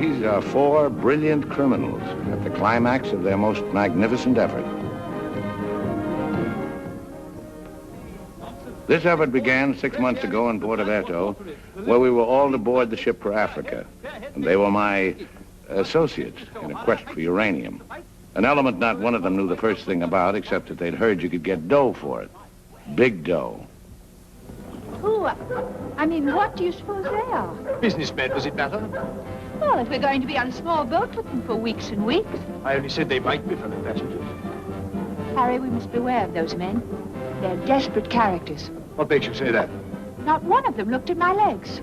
These are four brilliant criminals at the climax of their most magnificent effort. This effort began 6 months ago in Porto, where we were all aboard the ship for Africa. And they were my associates in a quest for uranium. An element not one of them knew the first thing about, except that they'd heard you could get dough for it. Big dough. Who? I mean, what do you suppose they are? Businessmen, does it matter? Well, if we're going to be on a small boat with them for weeks and weeks. I only said they might be fellow passengers. Harry, we must beware of those men. They're desperate characters. What makes you say that? Not one of them looked at my legs.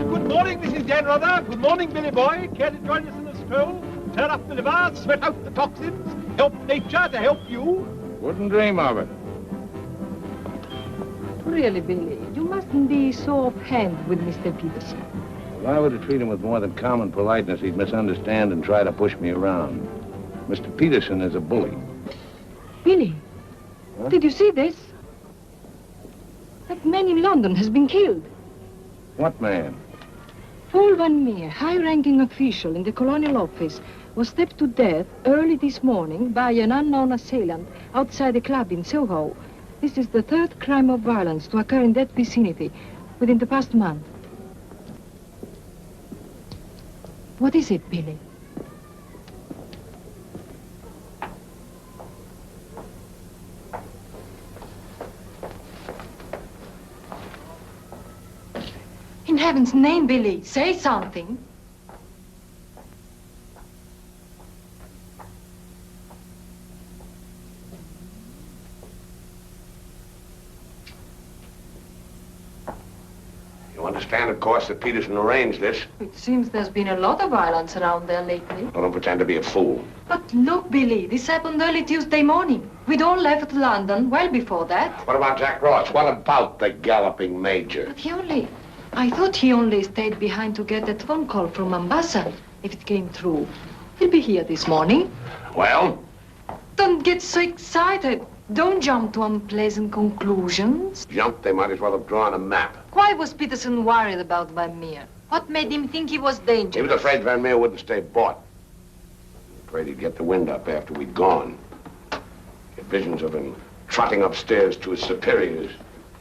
Good morning, Mrs. Janrother. Good morning, Billy Boy. Care to join us in a stroll? Turn up the liver, sweat out the toxins, help nature to help you. Wouldn't dream of it. Really, Billy, you mustn't be so offhand with Mr. Peterson. If I were to treat him with more than common politeness, he'd misunderstand and try to push me around. Mr. Peterson is a bully. Billy, Huh? did you see this? That man in London has been killed. What man? Paul Van Meer, high-ranking official in the Colonial Office, was stabbed to death early this morning by an unknown assailant outside a club in Soho. This is the third crime of violence to occur in that vicinity within the past month. What is it, Billy? In heaven's name, Billy, say something. You understand, of course, that Peterson arranged this. It seems there's been a lot of violence around there lately. Don't pretend to be a fool. But look, Billy, this happened early Tuesday morning. We'd all left London well before that. What about Jack Ross? What about the galloping major? But I thought he only stayed behind to get that phone call from Mombasa, if it came through. He'll be here this morning. Well? Don't get so excited. Don't jump to unpleasant conclusions. Jump, they might as well have drawn a map. Why was Peterson worried about Van Meer? What made him think he was dangerous? He was afraid Van Meer wouldn't stay bought. Afraid he'd get the wind up after we'd gone. Get visions of him trotting upstairs to his superiors,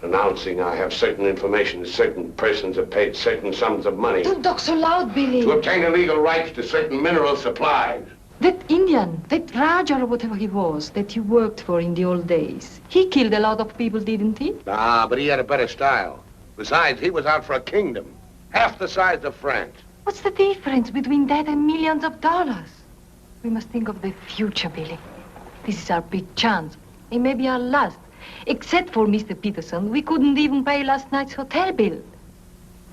announcing I have certain information, certain persons have paid certain sums of money. Don't talk so loud, Billy. To obtain illegal rights to certain mineral supplies. That Indian, that Raja or whatever he was, that you worked for in the old days, he killed a lot of people, didn't he? Ah, but he had a better style. Besides, he was out for a kingdom, half the size of France. What's the difference between that and millions of dollars? We must think of the future, Billy. This is our big chance. It may be our last. Except for Mr. Peterson, we couldn't even pay last night's hotel bill.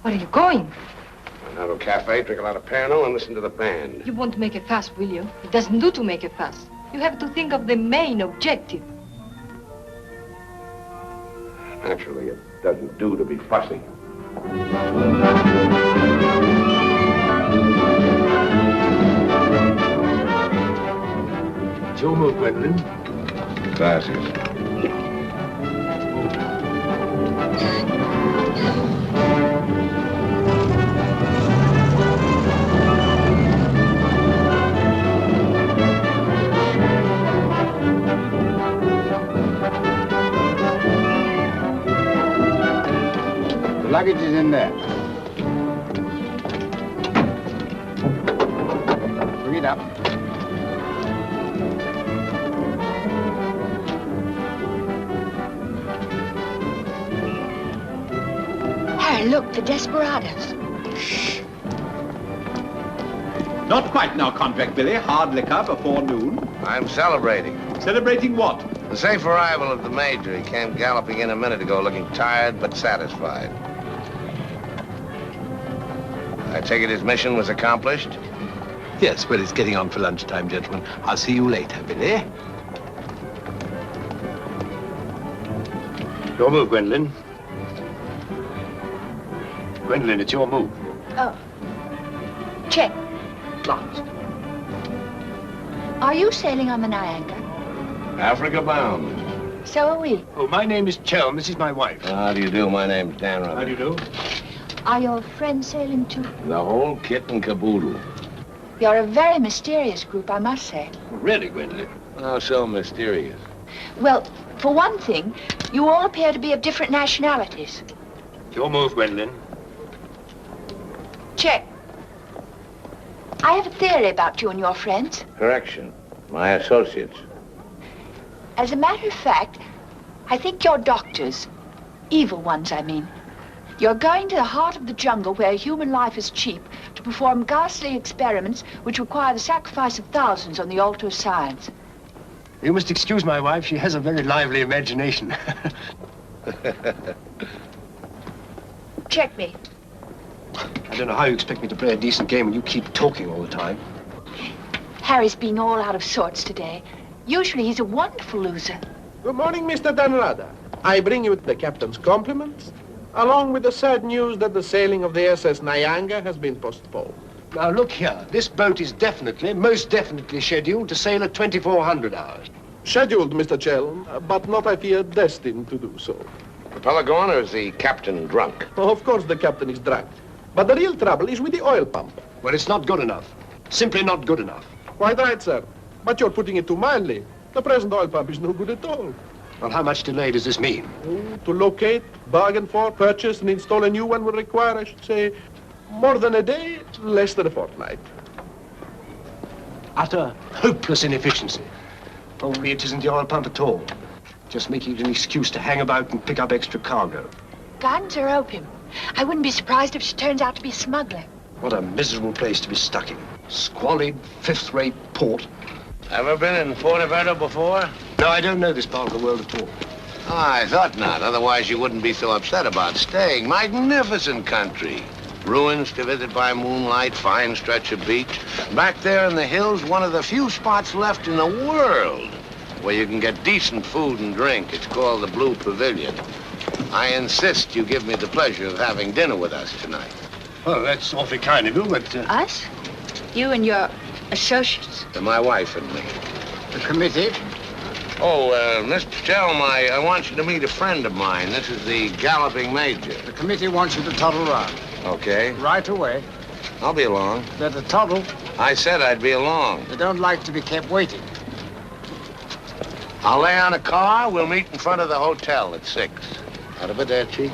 Where are you going? Now to a cafe, drink a lot of Pernod, and listen to the band. You won't make a fuss, will you? It doesn't do to make a fuss. You have to think of the main objective. Naturally, it doesn't do to be fussy. It's your move, Gwendolyn. Glasses. The luggage is in there. Bring it up. Harry, look, the desperados. Shh. Not quite now, Convict Billy. Hard liquor before noon. I'm celebrating. Celebrating what? The safe arrival of the major. He came galloping in a minute ago, looking tired but satisfied. I take it his mission was accomplished? Yes, well, it's getting on for lunchtime, gentlemen. I'll see you later, Billy. Your move, Gwendolyn. Gwendolyn, it's your move. Oh. Check. Closed. Are you sailing on the Niagara? Africa bound. So are we. Oh, my name is Chelm. This is my wife. How do you do? My name's Dan How do you do? Are your friends sailing too? The whole kit and caboodle. You're a very mysterious group, I must say. Really, Gwendolyn? How so mysterious? Well, for one thing, you all appear to be of different nationalities. Your move, Gwendolyn. Check. I have a theory about you and your friends. Correction. My associates. As a matter of fact, I think you're doctors. Evil ones, I mean. You're going to the heart of the jungle where human life is cheap to perform ghastly experiments which require the sacrifice of thousands on the altar of science. You must excuse my wife. She has a very lively imagination. Check me. I don't know how you expect me to play a decent game when you keep talking all the time. Harry's been all out of sorts today. Usually he's a wonderful loser. Good morning, Mr. Danrada. I bring you the captain's compliments, along with the sad news that the sailing of the SS Nyanga has been postponed. Now, look here. This boat is definitely, most definitely scheduled to sail at 2400 hours. Scheduled, Mr. Chelm, but not, I fear, destined to do so. The fellow gone, or is the captain drunk? Oh, of course the captain is drunk. But the real trouble is with the oil pump. Well, it's not good enough. Simply not good enough. Quite right, sir. But you're putting it too mildly. The present oil pump is no good at all. Well, how much delay does this mean? Oh, to locate, bargain for, purchase, and install a new one will require, I should say, more than a day, less than a fortnight. Utter, hopeless inefficiency. Only it isn't the oil pump at all. Just making it an excuse to hang about and pick up extra cargo. Guns or opium? I wouldn't be surprised if she turns out to be a smuggler. What a miserable place to be stuck in. Squalid, fifth-rate port. Ever been in Forteventura before? No, I don't know this part of the world at all. Oh, I thought not. Otherwise, you wouldn't be so upset about staying. Magnificent country. Ruins to visit by moonlight, fine stretch of beach. Back there in the hills, one of the few spots left in the world where you can get decent food and drink. It's called the Blue Pavilion. I insist you give me the pleasure of having dinner with us tonight. Well, that's awfully kind of you, but... Us? You and your associates? To my wife and me. The committee? Oh, Mr. Chelm, I want you to meet a friend of mine. This is the Galloping Major. The committee wants you to toddle round. Okay. Right away. I'll be along. Better toddle. I said I'd be along. They don't like to be kept waiting. I'll lay on a car. We'll meet in front of the hotel at 6. Arrivederci.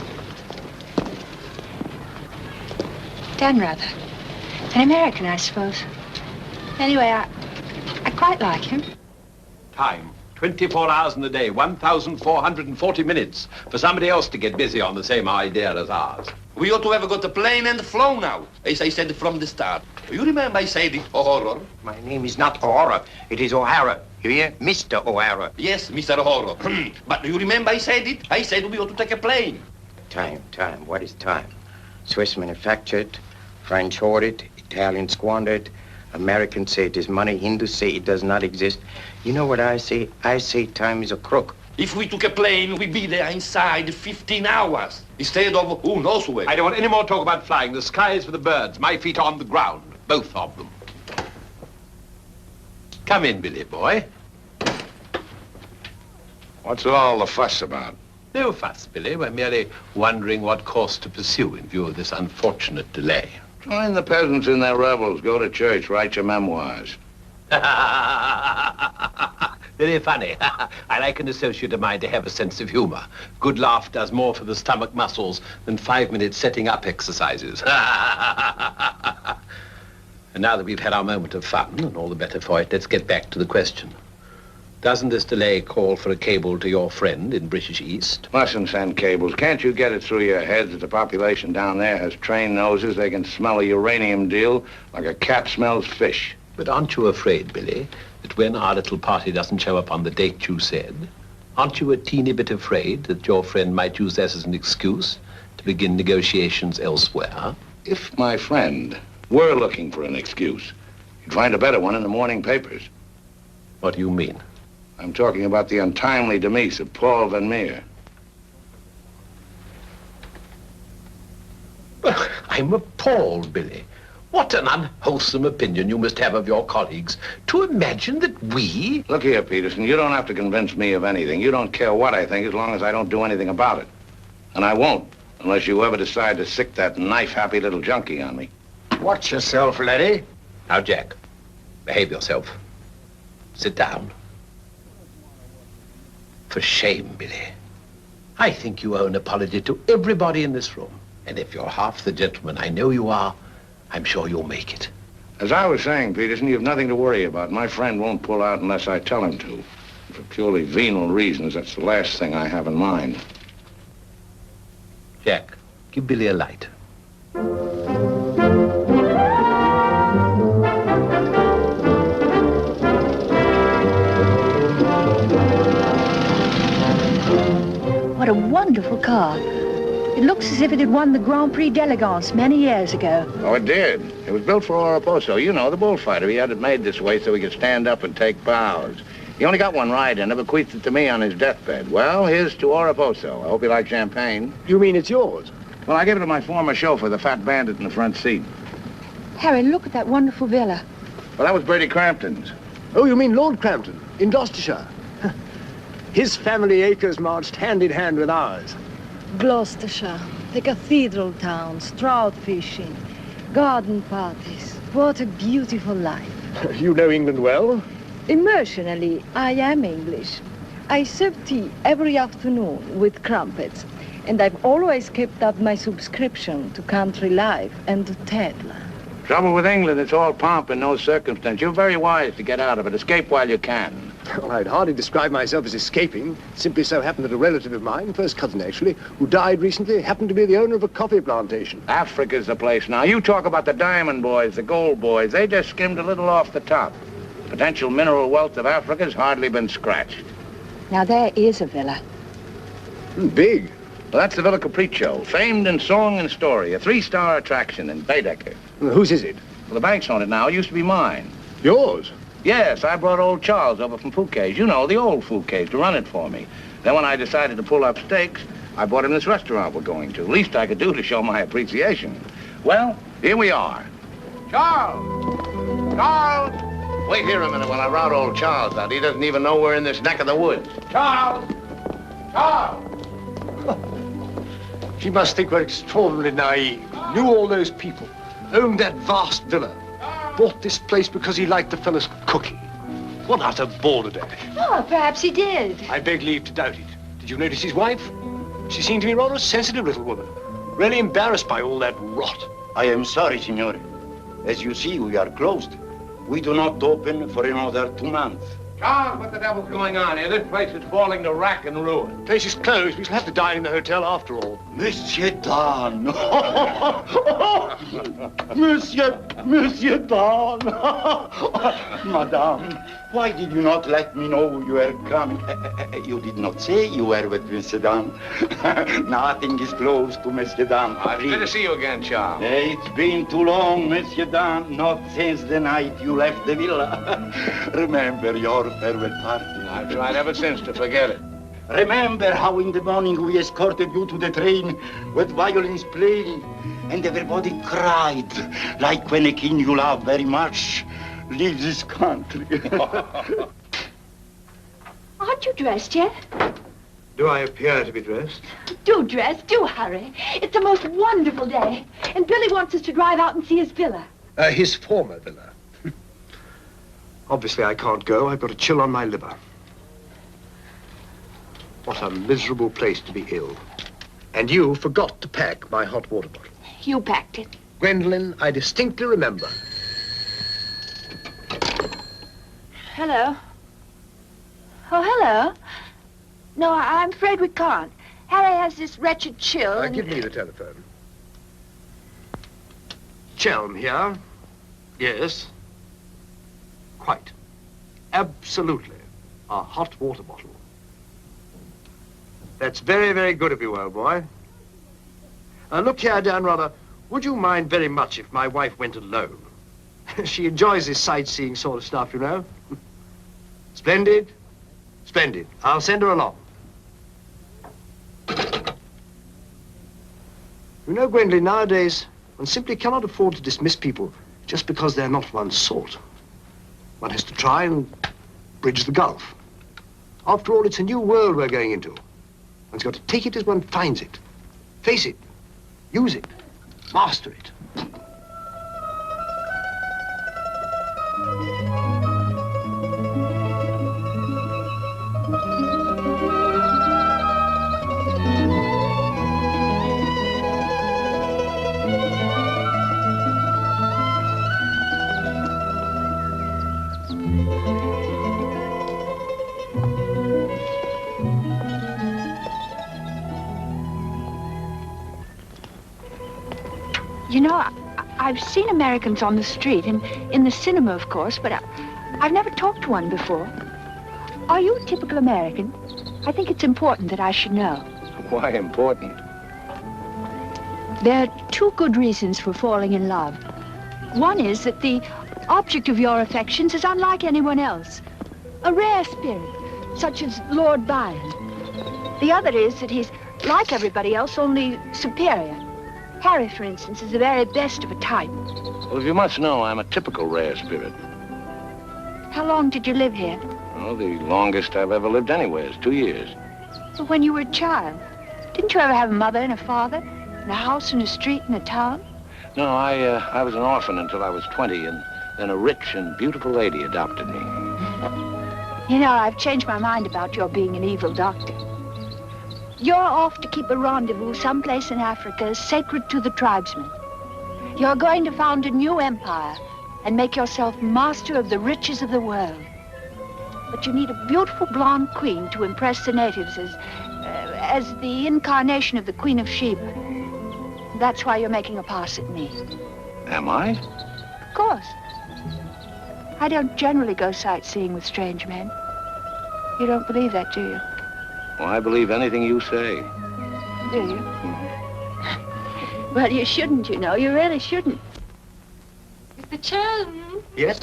Dan, rather. An American, I suppose. Anyway, I quite like him. Time. 24 hours in the day, 1,440 minutes for somebody else to get busy on the same idea as ours. We ought to have got a plane and flown out, as I said from the start. You remember I said it, O'Hara? My name is not O'Hara. It is O'Hara. You hear? Mr. O'Hara. Yes, Mr. O'Hara. But you remember I said it? I said we ought to take a plane. Time. What is time? Swiss manufactured, French hoarded, Italian squandered, Americans say it is money, Hindus say it does not exist. You know what I say? I say time is a crook. If we took a plane, we'd be there inside 15 hours, instead of who knows where. I don't want any more talk about flying. The sky is for the birds. My feet are on the ground, both of them. Come in, Billy boy. What's all the fuss about? No fuss, Billy. We're merely wondering what course to pursue in view of this unfortunate delay. Join the peasants in their revels. Go to church. Write your memoirs. Very funny. I like an associate of mine to have a sense of humor. Good laugh does more for the stomach muscles than 5-minute setting up exercises. And now that we've had our moment of fun, and all the better for it, let's get back to the question. Doesn't this delay call for a cable to your friend in British East? Mustn't send cables. Can't you get it through your heads that the population down there has trained noses? They can smell a uranium deal like a cat smells fish. But aren't you afraid, Billy, that when our little party doesn't show up on the date you said, aren't you a teeny bit afraid that your friend might use that as an excuse to begin negotiations elsewhere? If my friend were looking for an excuse, you'd find a better one in the morning papers. What do you mean? I'm talking about the untimely demise of Paul Van Meer. I'm appalled, Billy. What an unwholesome opinion you must have of your colleagues. To imagine that we... Look here, Peterson, you don't have to convince me of anything. You don't care what I think as long as I don't do anything about it. And I won't, unless you ever decide to sick that knife-happy little junkie on me. Watch yourself, Larry. Now, Jack, behave yourself. Sit down. For shame, Billy. I think you owe an apology to everybody in this room. And if you're half the gentleman I know you are, I'm sure you'll make it. As I was saying, Peterson, you have nothing to worry about. My friend won't pull out unless I tell him to. For purely venal reasons, that's the last thing I have in mind. Jack, give Billy a light. What a wonderful car. It looks as if it had won the Grand Prix d'Elegance many years ago. Oh, it did. It was built for Oraposo. You know, the bullfighter. He had it made this way so he could stand up and take bows. He only got one ride in it, bequeathed it to me on his deathbed. Well, here's to Oraposo. I hope you like champagne. You mean it's yours? Well, I gave it to my former chauffeur, the fat bandit in the front seat. Harry, look at that wonderful villa. Well, that was Bertie Crampton's. Oh, you mean Lord Crampton, in Gloucestershire? His family acres marched hand in hand with ours. Gloucestershire, the cathedral towns, trout fishing, garden parties. What a beautiful life. You know England well? Emotionally, I am English. I serve tea every afternoon with crumpets, and I've always kept up my subscription to Country Life and to Tedler. Trouble with England, it's all pomp and no circumstance. You're very wise to get out of it. Escape while you can. Well, I'd hardly describe myself as escaping. Simply so happened that a relative of mine, first cousin actually, who died recently, happened to be the owner of a coffee plantation. Africa's the place now. You talk about the diamond boys, the gold boys. They just skimmed a little off the top. Potential mineral wealth of Africa's hardly been scratched. Now there is a villa. Big. Well, that's the Villa Capriccio, famed in song and story, a 3-star attraction in Baedeker. Whose is it? Well, the bank's on it now. It used to be mine. Yours? Yes, I brought old Charles over from Fouquet's. You know, the old Fouquet's, to run it for me. Then when I decided to pull up stakes, I bought him this restaurant we're going to. Least I could do to show my appreciation. Well, here we are. Charles! Charles! Wait here a minute while I rout old Charles out. He doesn't even know we're in this neck of the woods. Charles! Charles! She must think we're extraordinarily naive. Knew all those people. Owned that vast villa. Bought this place because he liked the fellow's cooking. What utter balderdash. Oh, perhaps he did. I beg leave to doubt it. Did you notice his wife? She seemed to be rather a sensitive little woman. Really embarrassed by all that rot. I am sorry, signore. As you see, we are closed. We do not open for another 2 months. Charles, what the devil's going on here? This place is falling to rack and ruin. Place is closed. We shall have to dine in the hotel after all. Monsieur Dan. Monsieur Dan. Madame, why did you not let me know you were coming? You did not say you were with Monsieur Dan. Nothing is close to Monsieur Dan. It's good to see you again, Charles. It's been too long, Monsieur Dan. Not since the night you left the villa. Remember your farewell party. I've tried ever since to forget it. Remember how in the morning we escorted you to the train with violins playing and everybody cried like when a king you love very much leaves his country. Aren't you dressed yet? Do I appear to be dressed? Do dress, do hurry. It's the most wonderful day. And Billy wants us to drive out and see his villa. His former villa. Obviously, I can't go. I've got a chill on my liver. What a miserable place to be ill. And you forgot to pack my hot water bottle. You packed it. Gwendolyn, I distinctly remember. Hello. Oh, hello. No, I'm afraid we can't. Harry has this wretched chill. and- Give me the telephone. Chelm here. Yes. Quite. Absolutely. A hot water bottle. That's very, very good of you, old boy. Look here, Dan, rather, would you mind very much if my wife went alone? She enjoys this sightseeing sort of stuff, you know. Splendid. Splendid. I'll send her along. You know, Gwendolyn, nowadays, one simply cannot afford to dismiss people just because they're not one's sort. One has to try and bridge the gulf. After all, it's a new world we're going into. One's got to take it as one finds it. Face it. Use it. Master it. You know, I've seen Americans on the street and in the cinema, of course, but I've never talked to one before. Are you a typical American? I think it's important that I should know. Why important? There are two good reasons for falling in love. One is that the object of your affections is unlike anyone else. A rare spirit, such as Lord Byron. The other is that he's like everybody else, only superior. Harry, for instance, is the very best of a type. Well, if you must know, I'm a typical rare spirit. How long did you live here? Well, the longest I've ever lived anywhere is 2 years. Well, when you were a child. Didn't you ever have a mother and a father? And a house and a street and a town? No, I was an orphan until I was 20, and then a rich and beautiful lady adopted me. You know, I've changed my mind about your being an evil doctor. You're off to keep a rendezvous someplace in Africa sacred to the tribesmen. You're going to found a new empire and make yourself master of the riches of the world. But you need a beautiful blonde queen to impress the natives as the incarnation of the Queen of Sheba. That's why you're making a pass at me. Am I? Of course. I don't generally go sightseeing with strange men. You don't believe that, do you? Well, I believe anything you say. Do you? Well, you shouldn't, you know. You really shouldn't. Mr. Charlton? Yes?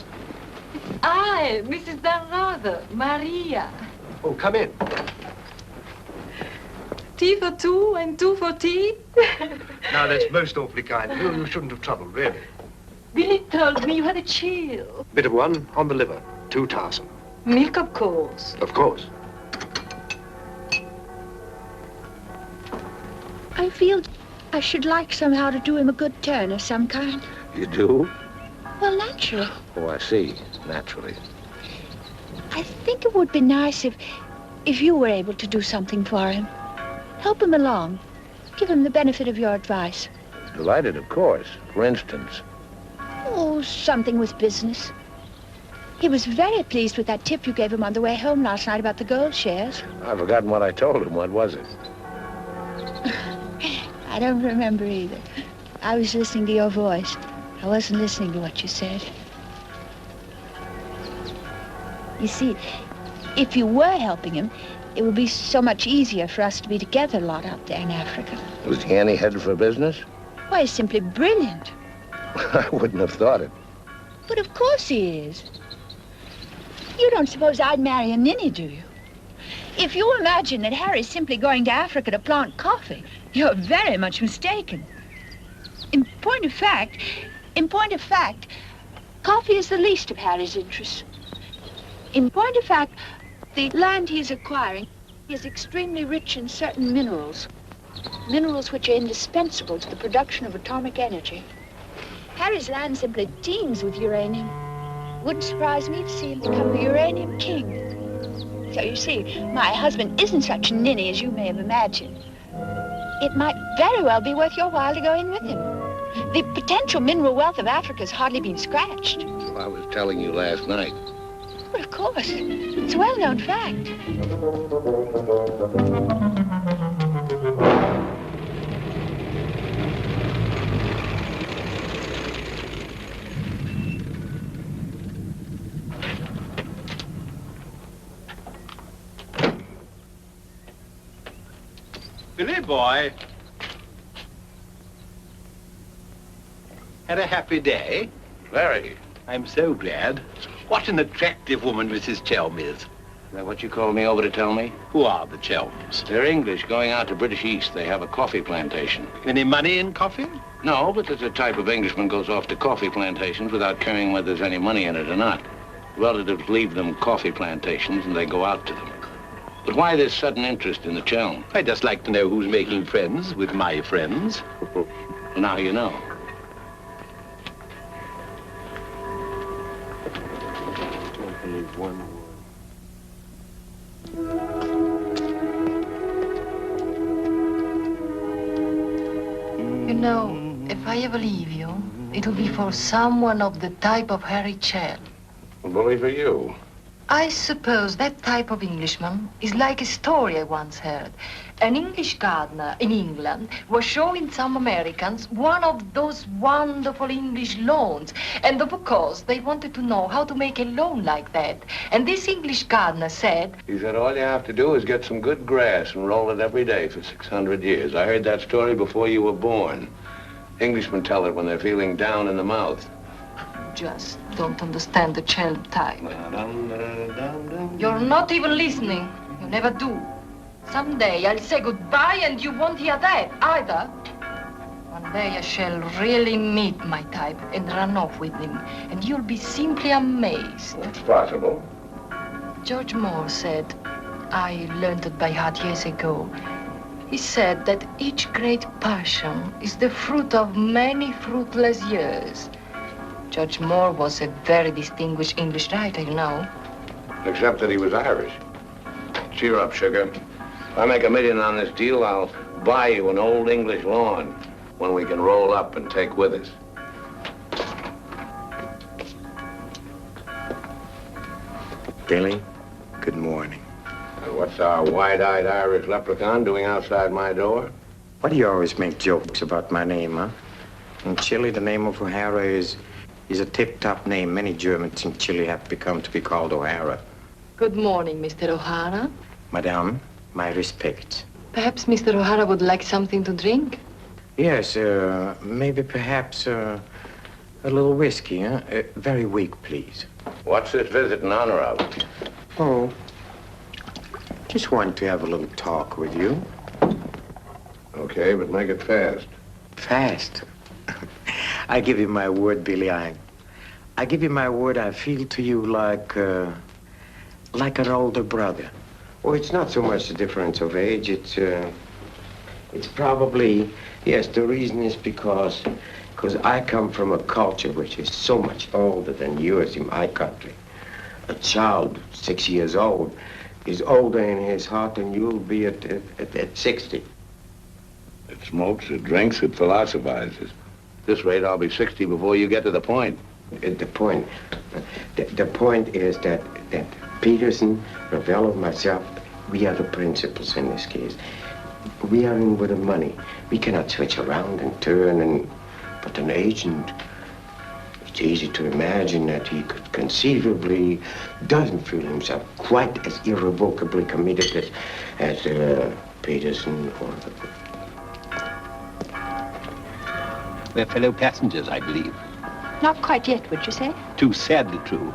I, Mrs. Darnother, Maria. Oh, come in. Tea for two and two for tea? Now, that's most awfully kind. You shouldn't have troubled, really. Billy told me you had a chill. Bit of one on the liver. 2 tarsal. Milk, of course. Of course. I feel I should like somehow to do him a good turn of some kind. You do? Well, naturally. Oh, I see. Naturally. I think it would be nice if you were able to do something for him. Help him along. Give him the benefit of your advice. Delighted, of course. For instance. Oh, something with business. He was very pleased with that tip you gave him on the way home last night about the gold shares. I've forgotten what I told him. What was it? I don't remember either. I was listening to your voice. I wasn't listening to what you said. You see, if you were helping him, it would be so much easier for us to be together a lot out there in Africa. Was he any headed for business? Why, he's simply brilliant. I wouldn't have thought it. But of course he is. You don't suppose I'd marry a ninny, do you? If you imagine that Harry's simply going to Africa to plant coffee, you're very much mistaken. In point of fact, coffee is the least of Harry's interests. In point of fact, the land he's acquiring is extremely rich in certain minerals. Minerals which are indispensable to the production of atomic energy. Harry's land simply teems with uranium. Wouldn't surprise me to see him become the uranium king. So you see, my husband isn't such a ninny as you may have imagined. It might very well be worth your while to go in with him. The potential mineral wealth of Africa has hardly been scratched. Well, I was telling you last night. Well, of course. It's a well-known fact. Billy boy. Had a happy day? Very. I'm so glad. What an attractive woman Mrs. Chelm is. Is that what you called me over to tell me? Who are the Chelms? They're English, going out to British East. They have a coffee plantation. Any money in coffee? No, but there's a type of Englishman goes off to coffee plantations without caring whether there's any money in it or not. Relatives leave them coffee plantations and they go out to them. But why this sudden interest in the Chelm? I'd just like to know who's making friends with my friends. Well, now you know. You know, if I ever leave you, it'll be for someone of the type of Harry Chell. Well, bully for you. I suppose that type of Englishman is like a story I once heard. An English gardener in England was showing some Americans one of those wonderful English lawns. And of course, they wanted to know how to make a lawn like that. And this English gardener said... He said, all you have to do is get some good grass and roll it every day for 600 years. I heard that story before you were born. Englishmen tell it when they're feeling down in the mouth. Just don't understand the child type. You're not even listening. You never do. Someday I'll say goodbye and you won't hear that either. One day I shall really meet my type and run off with him. And you'll be simply amazed. It's possible. George Moore said, I learned it by heart years ago. He said that each great passion is the fruit of many fruitless years. George Moore was a very distinguished English writer, you know. Except that he was Irish. Cheer up, sugar. If I make $1 million on this deal, I'll buy you an old English lawn, one we can roll up and take with us. Billy, good morning. And what's our wide-eyed Irish leprechaun doing outside my door? Why do you always make jokes about my name, huh? In Chile, the name of O'Hara is a tip-top name. Many Germans in Chile have become to be called O'Hara. Good morning, Mr. O'Hara. Madame, my respects. Perhaps Mr. O'Hara would like something to drink? Yes, maybe perhaps a little whiskey, huh? Very weak, please. What's this visit in honor of? Oh, just wanted to have a little talk with you. Okay, but make it fast. Fast? I give you my word, Billy. I give you my word. I feel to you like an older brother. Oh, it's not so much the difference of age. It's probably, yes, the reason is because I come from a culture which is so much older than yours in my country. A child 6 years old is older in his heart than you'll be at 60. It smokes, it drinks, it philosophizes. At this rate, I'll be 60 before you get to the point. The point is that Peterson, Ravello, myself, we are the principals in this case. We are in with the money. We cannot switch around and turn, but an agent, it's easy to imagine that he could conceivably doesn't feel himself quite as irrevocably committed as Peterson or... We're fellow passengers, I believe. Not quite yet, would you say? Too sadly true.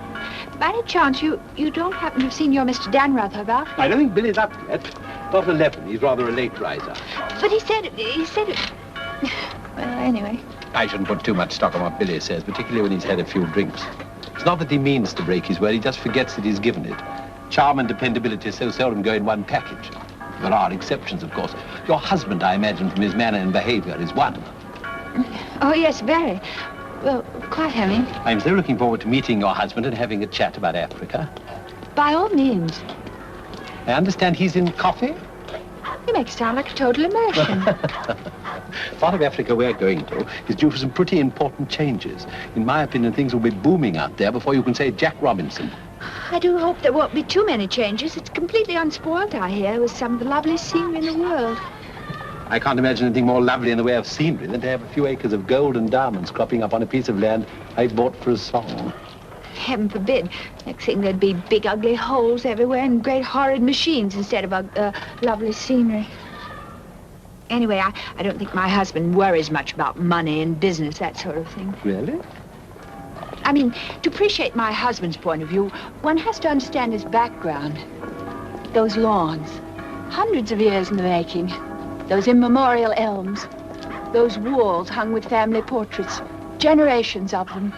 By any chance, you don't happen to have seen your Mr. Danrather about? I don't think Billy's up yet. Not 11. He's rather a late riser. But he said it. Well, anyway. I shouldn't put too much stock on what Billy says, particularly when he's had a few drinks. It's not that he means to break his word, he just forgets that he's given it. Charm and dependability so seldom go in one package. There are exceptions, of course. Your husband, I imagine, from his manner and behavior, is one. Oh, yes, very. Well, quite having. I'm so looking forward to meeting your husband and having a chat about Africa. By all means. I understand he's in coffee? You make it sound like a total American. Part of Africa we're going to is due for some pretty important changes. In my opinion, things will be booming out there before you can say Jack Robinson. I do hope there won't be too many changes. It's completely unspoiled, I hear, with some of the loveliest scenery in the world. I can't imagine anything more lovely in the way of scenery than to have a few acres of gold and diamonds cropping up on a piece of land I bought for a song. Heaven forbid. Next thing there'd be big, ugly holes everywhere and great, horrid machines instead of lovely scenery. Anyway, I don't think my husband worries much about money and business, that sort of thing. Really? I mean, to appreciate my husband's point of view, one has to understand his background. Those lawns, hundreds of years in the making. Those immemorial elms. Those walls hung with family portraits. Generations of them.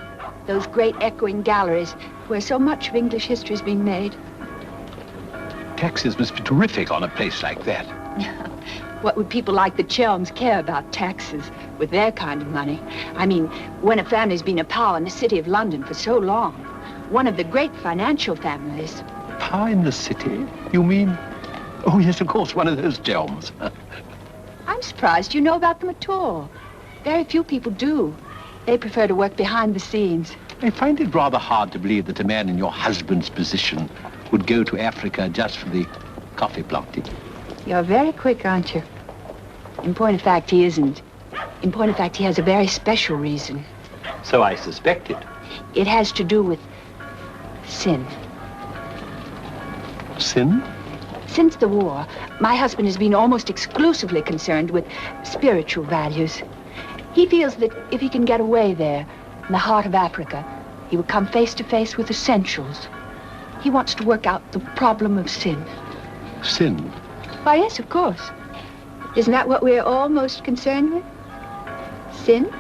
Those great echoing galleries where so much of English history is being made. Taxes must be terrific on a place like that. What would people like the Chelms care about taxes with their kind of money? I mean, when a family's been a power in the city of London for so long, one of the great financial families. Power in the city? You mean? Oh, yes, of course, one of those Chelms. I'm surprised you know about them at all. Very few people do. They prefer to work behind the scenes. I find it rather hard to believe that a man in your husband's position would go to Africa just for the coffee planting. You're very quick, aren't you? In point of fact, he isn't. In point of fact, he has a very special reason. So I suspected. It has to do with sin. Sin? Since the war, my husband has been almost exclusively concerned with spiritual values. He feels that if he can get away there, in the heart of Africa, he will come face to face with essentials. He wants to work out the problem of sin. Sin? Why, yes, of course. Isn't that what we're all most concerned with? Sin?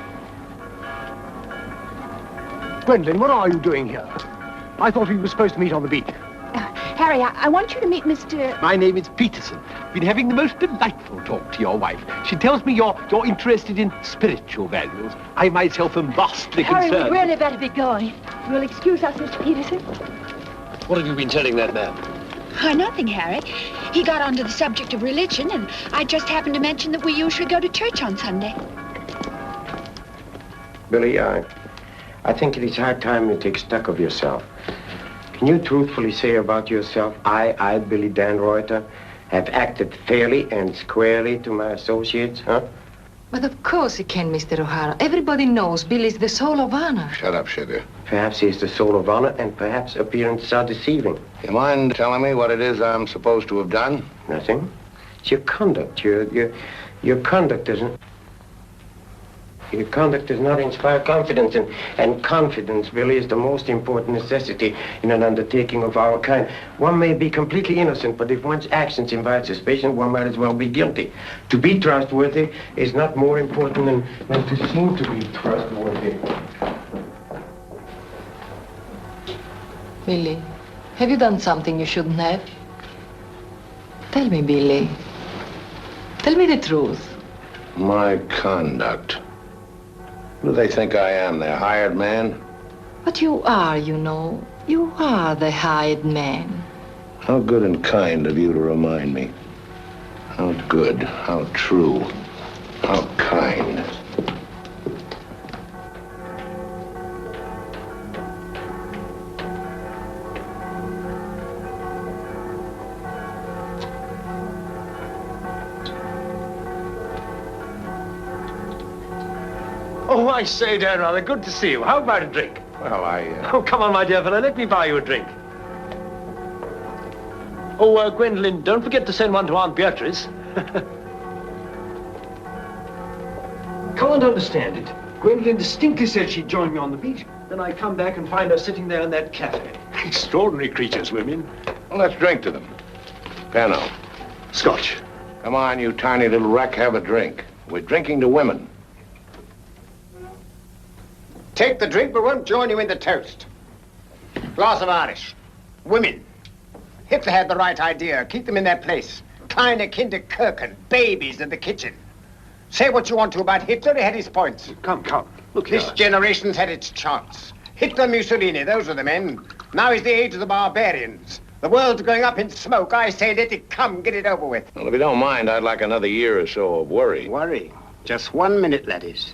Gwendolyn, what are you doing here? I thought we were supposed to meet on the beach. Harry, I want you to meet Mr... My name is Peterson. Been having the most delightful talk to your wife. She tells me you're interested in spiritual values. I myself am vastly Harry, concerned. we'd really better be going. You'll excuse us, Mr. Peterson? What have you been telling that man? Oh, nothing, Harry. He got onto the subject of religion, and I just happened to mention that we usually go to church on Sunday. Billy, I think it is high time you take stock of yourself. Can you truthfully say about yourself, I, Billy Dan Reuter, have acted fairly and squarely to my associates, huh? But of course he can, Mr. O'Hara. Everybody knows Billy's the soul of honor. Shut up, sugar. Perhaps he's the soul of honor, and perhaps appearances are deceiving. You mind telling me what it is I'm supposed to have done? Nothing. It's your conduct. Your conduct doesn't... Your conduct does not inspire confidence, and confidence, Billy, is the most important necessity in an undertaking of our kind. One may be completely innocent, but if one's actions invite suspicion, one might as well be guilty. To be trustworthy is not more important than to seem to be trustworthy. Billy, have you done something you shouldn't have? Tell me, Billy. Tell me the truth. My conduct. Who do they think I am, their hired man? But you are, you know. You are the hired man. How good and kind of you to remind me. How good, how true, how kind. Oh, I say, Dan, rather good to see you. How about a drink? Well, Oh, come on, my dear fellow, let me buy you a drink. Oh, Gwendolyn, don't forget to send one to Aunt Beatrice. Can't understand it. Gwendolyn distinctly said she'd join me on the beach. Then I come back and find her sitting there in that cafe. Extraordinary creatures, women. Well, let's drink to them. Pano. Scotch. Come on, you tiny little wreck, have a drink. We're drinking to women. Take the drink, but won't join you in the toast. Glass of Irish. Women. Hitler had the right idea. Keep them in their place. Kleine Kinderkirchen. Babies in the kitchen. Say what you want to about Hitler, he had his points. Come. Look here. This generation's had its chance. Hitler, Mussolini, those are the men. Now is the age of the barbarians. The world's going up in smoke. I say let it come, get it over with. Well, if you don't mind, I'd like another year or so of worry. Worry? Just 1 minute, laddies.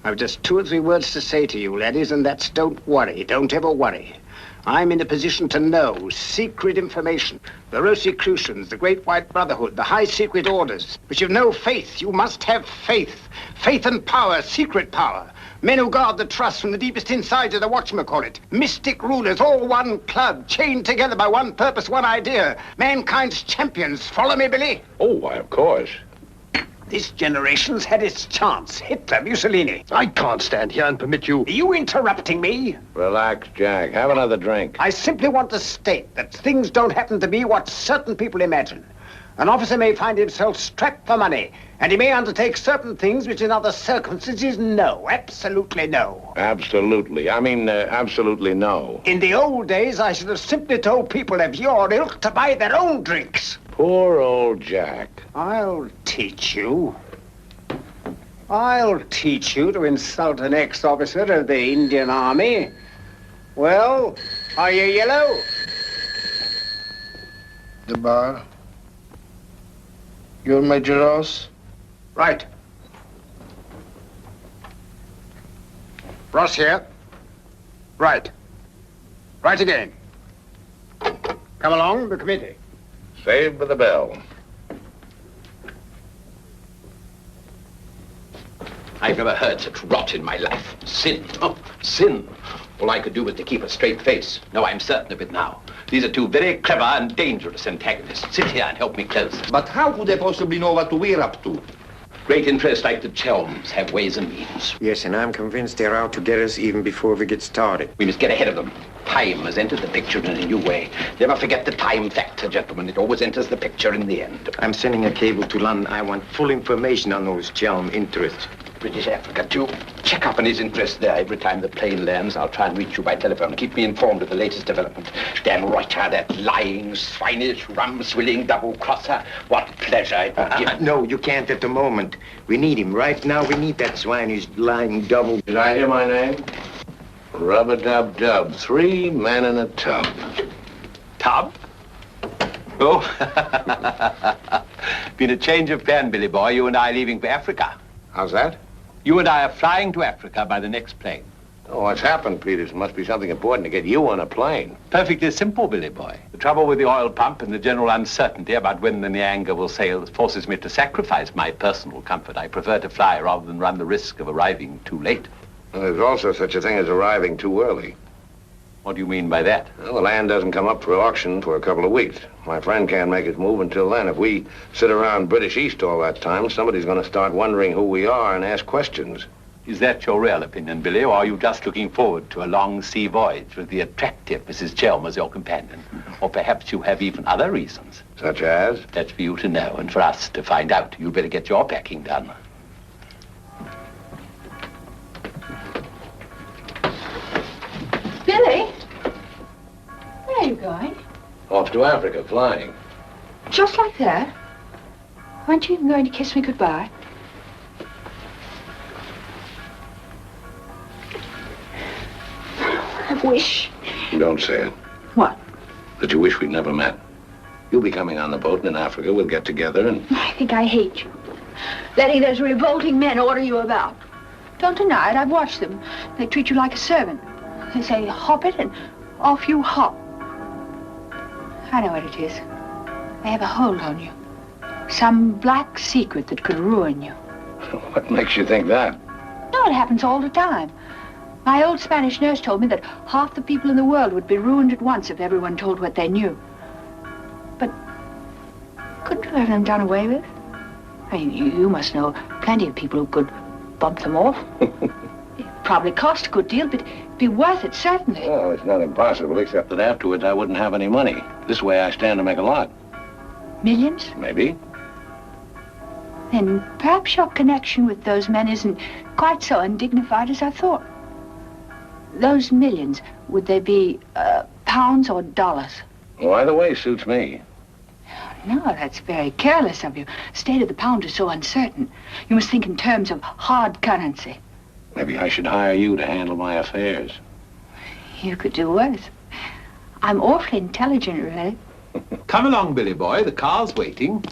I've just 2 or 3 words to say to you, laddies, and that's don't worry. Don't ever worry. I'm in a position to know secret information. The Rosicrucians, the Great White Brotherhood, the high secret orders. But you've no faith. You must have faith. Faith and power, secret power. Men who guard the trust from the deepest insides of the whatchamacallit. Mystic rulers, all one club, chained together by one purpose, one idea. Mankind's champions. Follow me, Billy? Oh, why, of course. This generation's had its chance. Hitler, Mussolini. I can't stand here and permit you... Are you interrupting me? Relax, Jack. Have another drink. I simply want to state that things don't happen to be what certain people imagine. An officer may find himself strapped for money, and he may undertake certain things which in other circumstances, no, absolutely no. Absolutely. I mean, absolutely no. In the old days, I should have simply told people of your ilk to buy their own drinks. Poor old Jack. I'll teach you. I'll teach you to insult an ex-officer of the Indian Army. Well, are you yellow? The bar. You're Major Ross? Right. Ross here. Right. Right again. Come along, the committee. Saved by the bell. I've never heard such rot in my life. Sin. Oh, sin. All I could do was to keep a straight face. No, I'm certain of it now. These are two very clever and dangerous antagonists. Sit here and help me close. But how could they possibly know what we're up to? Great interests like the Chelms have ways and means. Yes, and I'm convinced they're out to get us even before we get started. We must get ahead of them. Time has entered the picture in a new way. Never forget the time factor, gentlemen. It always enters the picture in the end. I'm sending a cable to London. I want full information on those Chelm interests. British Africa, too. Check up on his interest there. Every time the plane lands, I'll try and reach you by telephone. Keep me informed of the latest development. Dan Reuter, that lying, swinish, rum-swilling double-crosser. What pleasure it would give. No, you can't at the moment. We need him. Right now, we need that swinish, lying double... Did I hear my name? Rub-a-dub-dub. 3 men in a tub. Tub? Oh. Been a change of plan, Billy boy. You and I leaving for Africa. How's that? You and I are flying to Africa by the next plane. Oh, what's happened, Peters? Must be something important to get you on a plane. Perfectly simple, Billy boy. The trouble with the oil pump and the general uncertainty about when the Nyanga will sail forces me to sacrifice my personal comfort. I prefer to fly rather than run the risk of arriving too late. Well, there's also such a thing as arriving too early. What do you mean by that? Well, the land doesn't come up for auction for a couple of weeks. My friend can't make his move until then. If we sit around British East all that time, somebody's going to start wondering who we are and ask questions. Is that your real opinion, Billy, or are you just looking forward to a long sea voyage with the attractive Mrs. Chelm as your companion? Or perhaps you have even other reasons. Such as? That's for you to know and for us to find out. You'd better get your packing done. Billy? Where are you going? Off to Africa, flying. Just like that? Aren't you even going to kiss me goodbye? I wish. Don't say it. What? That you wish we'd never met. You'll be coming on the boat, and in Africa we'll get together and... I think I hate you. Letting those revolting men order you about. Don't deny it, I've watched them. They treat you like a servant. They say, hop it, and off you hop. I know what it is. They have a hold on you. Some black secret that could ruin you. What makes you think that? No, it happens all the time. My old Spanish nurse told me that half the people in the world would be ruined at once if everyone told what they knew. But couldn't you have them done away with? I mean, you must know plenty of people who could bump them off. It'd probably cost a good deal, but it'd be worth it, certainly. Well, it's not impossible, except that afterwards I wouldn't have any money. This way I stand to make a lot. Millions? Maybe. Then perhaps your connection with those men isn't quite so undignified as I thought. Those millions, would they be pounds or dollars? Well, either way suits me. No, that's very careless of you. The state of the pound is so uncertain. You must think in terms of hard currency. Maybe I should hire you to handle my affairs. You could do worse. I'm awfully intelligent, really. Come along, Billy boy. The car's waiting.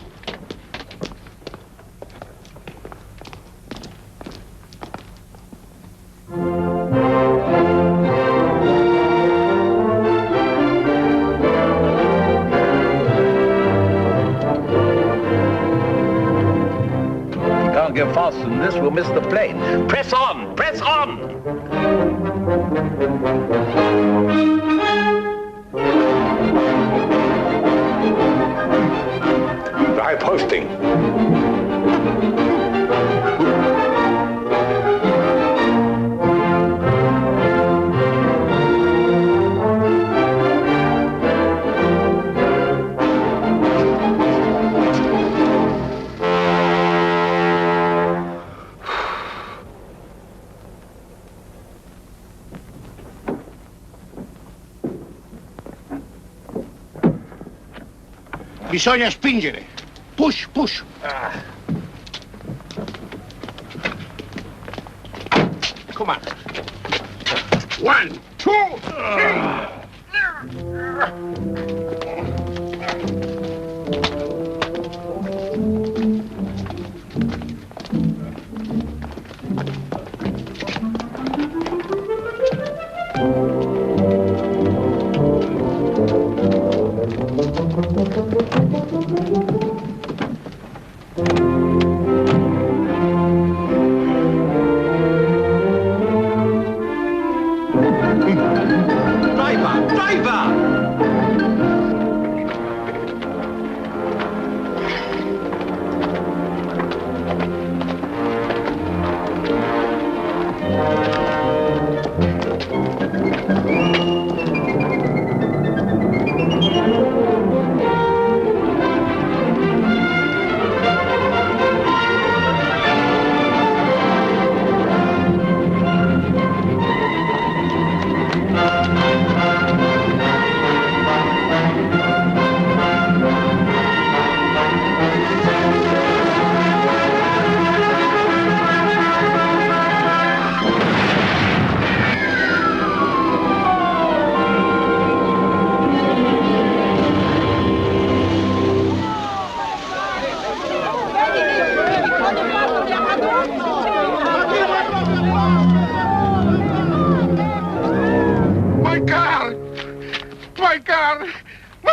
Get faster than this, we'll miss the plane. Press on! Press on! Try posting. Bisogna spingere. Push, push. Come on. 1, 2, 3.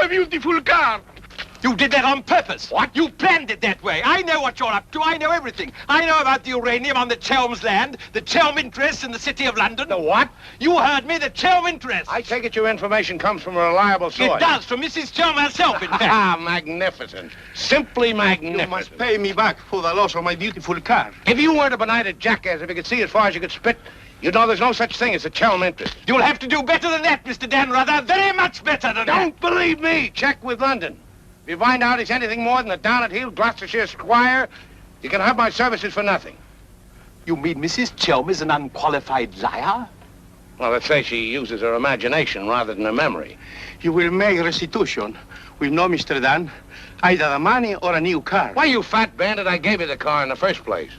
Beautiful car. You did that on purpose. What? You planned it that way. I know what you're up to. I know everything. I know about the uranium on the Chelm's land, the Chelm interests in the City of London. The what? You heard me, the Chelm interests. I take it your information comes from a reliable source. It does, from Mrs. Chelm herself, in fact. Ah, magnificent. Simply magnificent. You must pay me back for the loss of my beautiful car. If you weren't a benighted jackass, if you could see as far as you could spit, you'd know there's no such thing as a Chelm interest. You'll have to do better than that, Mr. Danrother. Very much better than that. Don't believe me. Check with London. If you find out he's anything more than a down-at-heel Gloucestershire squire, you can have my services for nothing. You mean Mrs. Chelm is an unqualified liar? Well, let's say she uses her imagination rather than her memory. You will make restitution. We know, Mr. Dan, either the money or a new car. Why, you fat bandit, I gave you the car in the first place.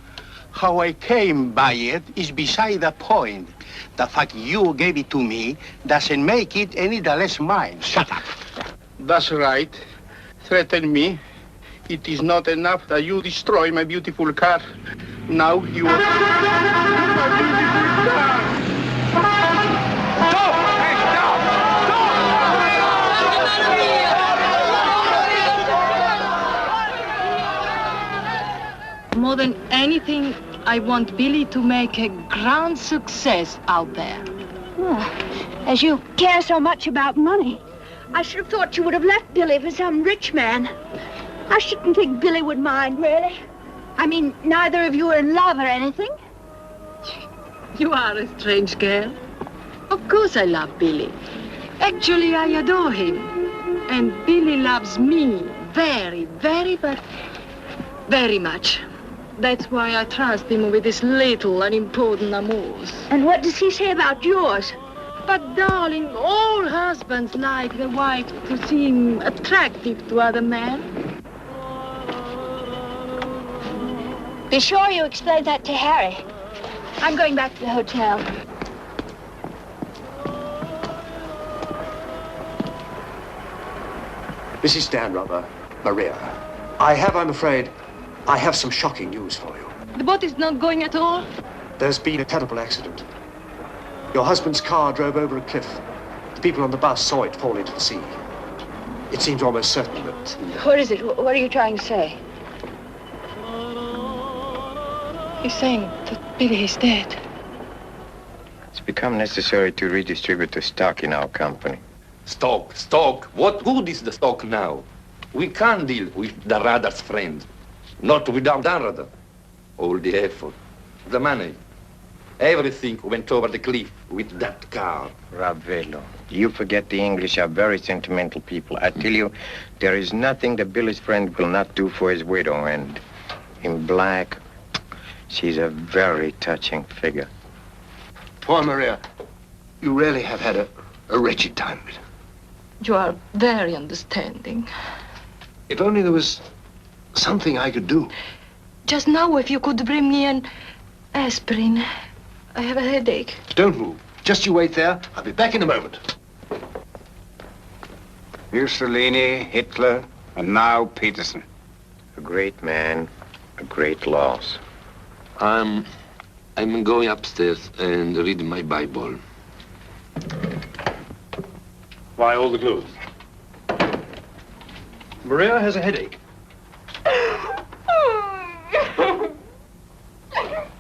How I came by it is beside the point. The fact you gave it to me doesn't make it any the less mine. Shut up. That's right. Threaten me. It is not enough that you destroy my beautiful car. Now you are... my beautiful car. More than anything, I want Billy to make a grand success out there. As you care so much about money, I should have thought you would have left Billy for some rich man. I shouldn't think Billy would mind, really. I mean, neither of you are in love or anything. You are a strange girl. Of course I love Billy. Actually, I adore him. And Billy loves me very, but very much. That's why I trust him with his little unimportant amours. And what does he say about yours? But, darling, all husbands like their wife to seem attractive to other men. Be sure you explain that to Harry. I'm going back to the hotel. Mrs. Danrother, Maria, I'm afraid, I have some shocking news for you. The boat is not going at all? There's been a terrible accident. Your husband's car drove over a cliff. The people on the bus saw it fall into the sea. It seems almost certain that... What is it? What are you trying to say? He's saying that Billy is dead. It's become necessary to redistribute the stock in our company. Stock. What good is the stock now? We can't deal with the Radar's friends. Not without Danrother. All the effort, the money, everything went over the cliff with that car. Ravello, you forget the English are very sentimental people. I tell you, there is nothing that Billy's friend will not do for his widow, and in black, she's a very touching figure. Poor Maria, you really have had a wretched time of it. You are very understanding. If only there was something I could do. Just now, if you could bring me an aspirin. I have a headache. Don't move. Just you wait there. I'll be back in a moment. Mussolini, Hitler, and now Peterson. A great man, a great loss. I'm going upstairs and read my Bible. Why all the clothes? Maria has a headache.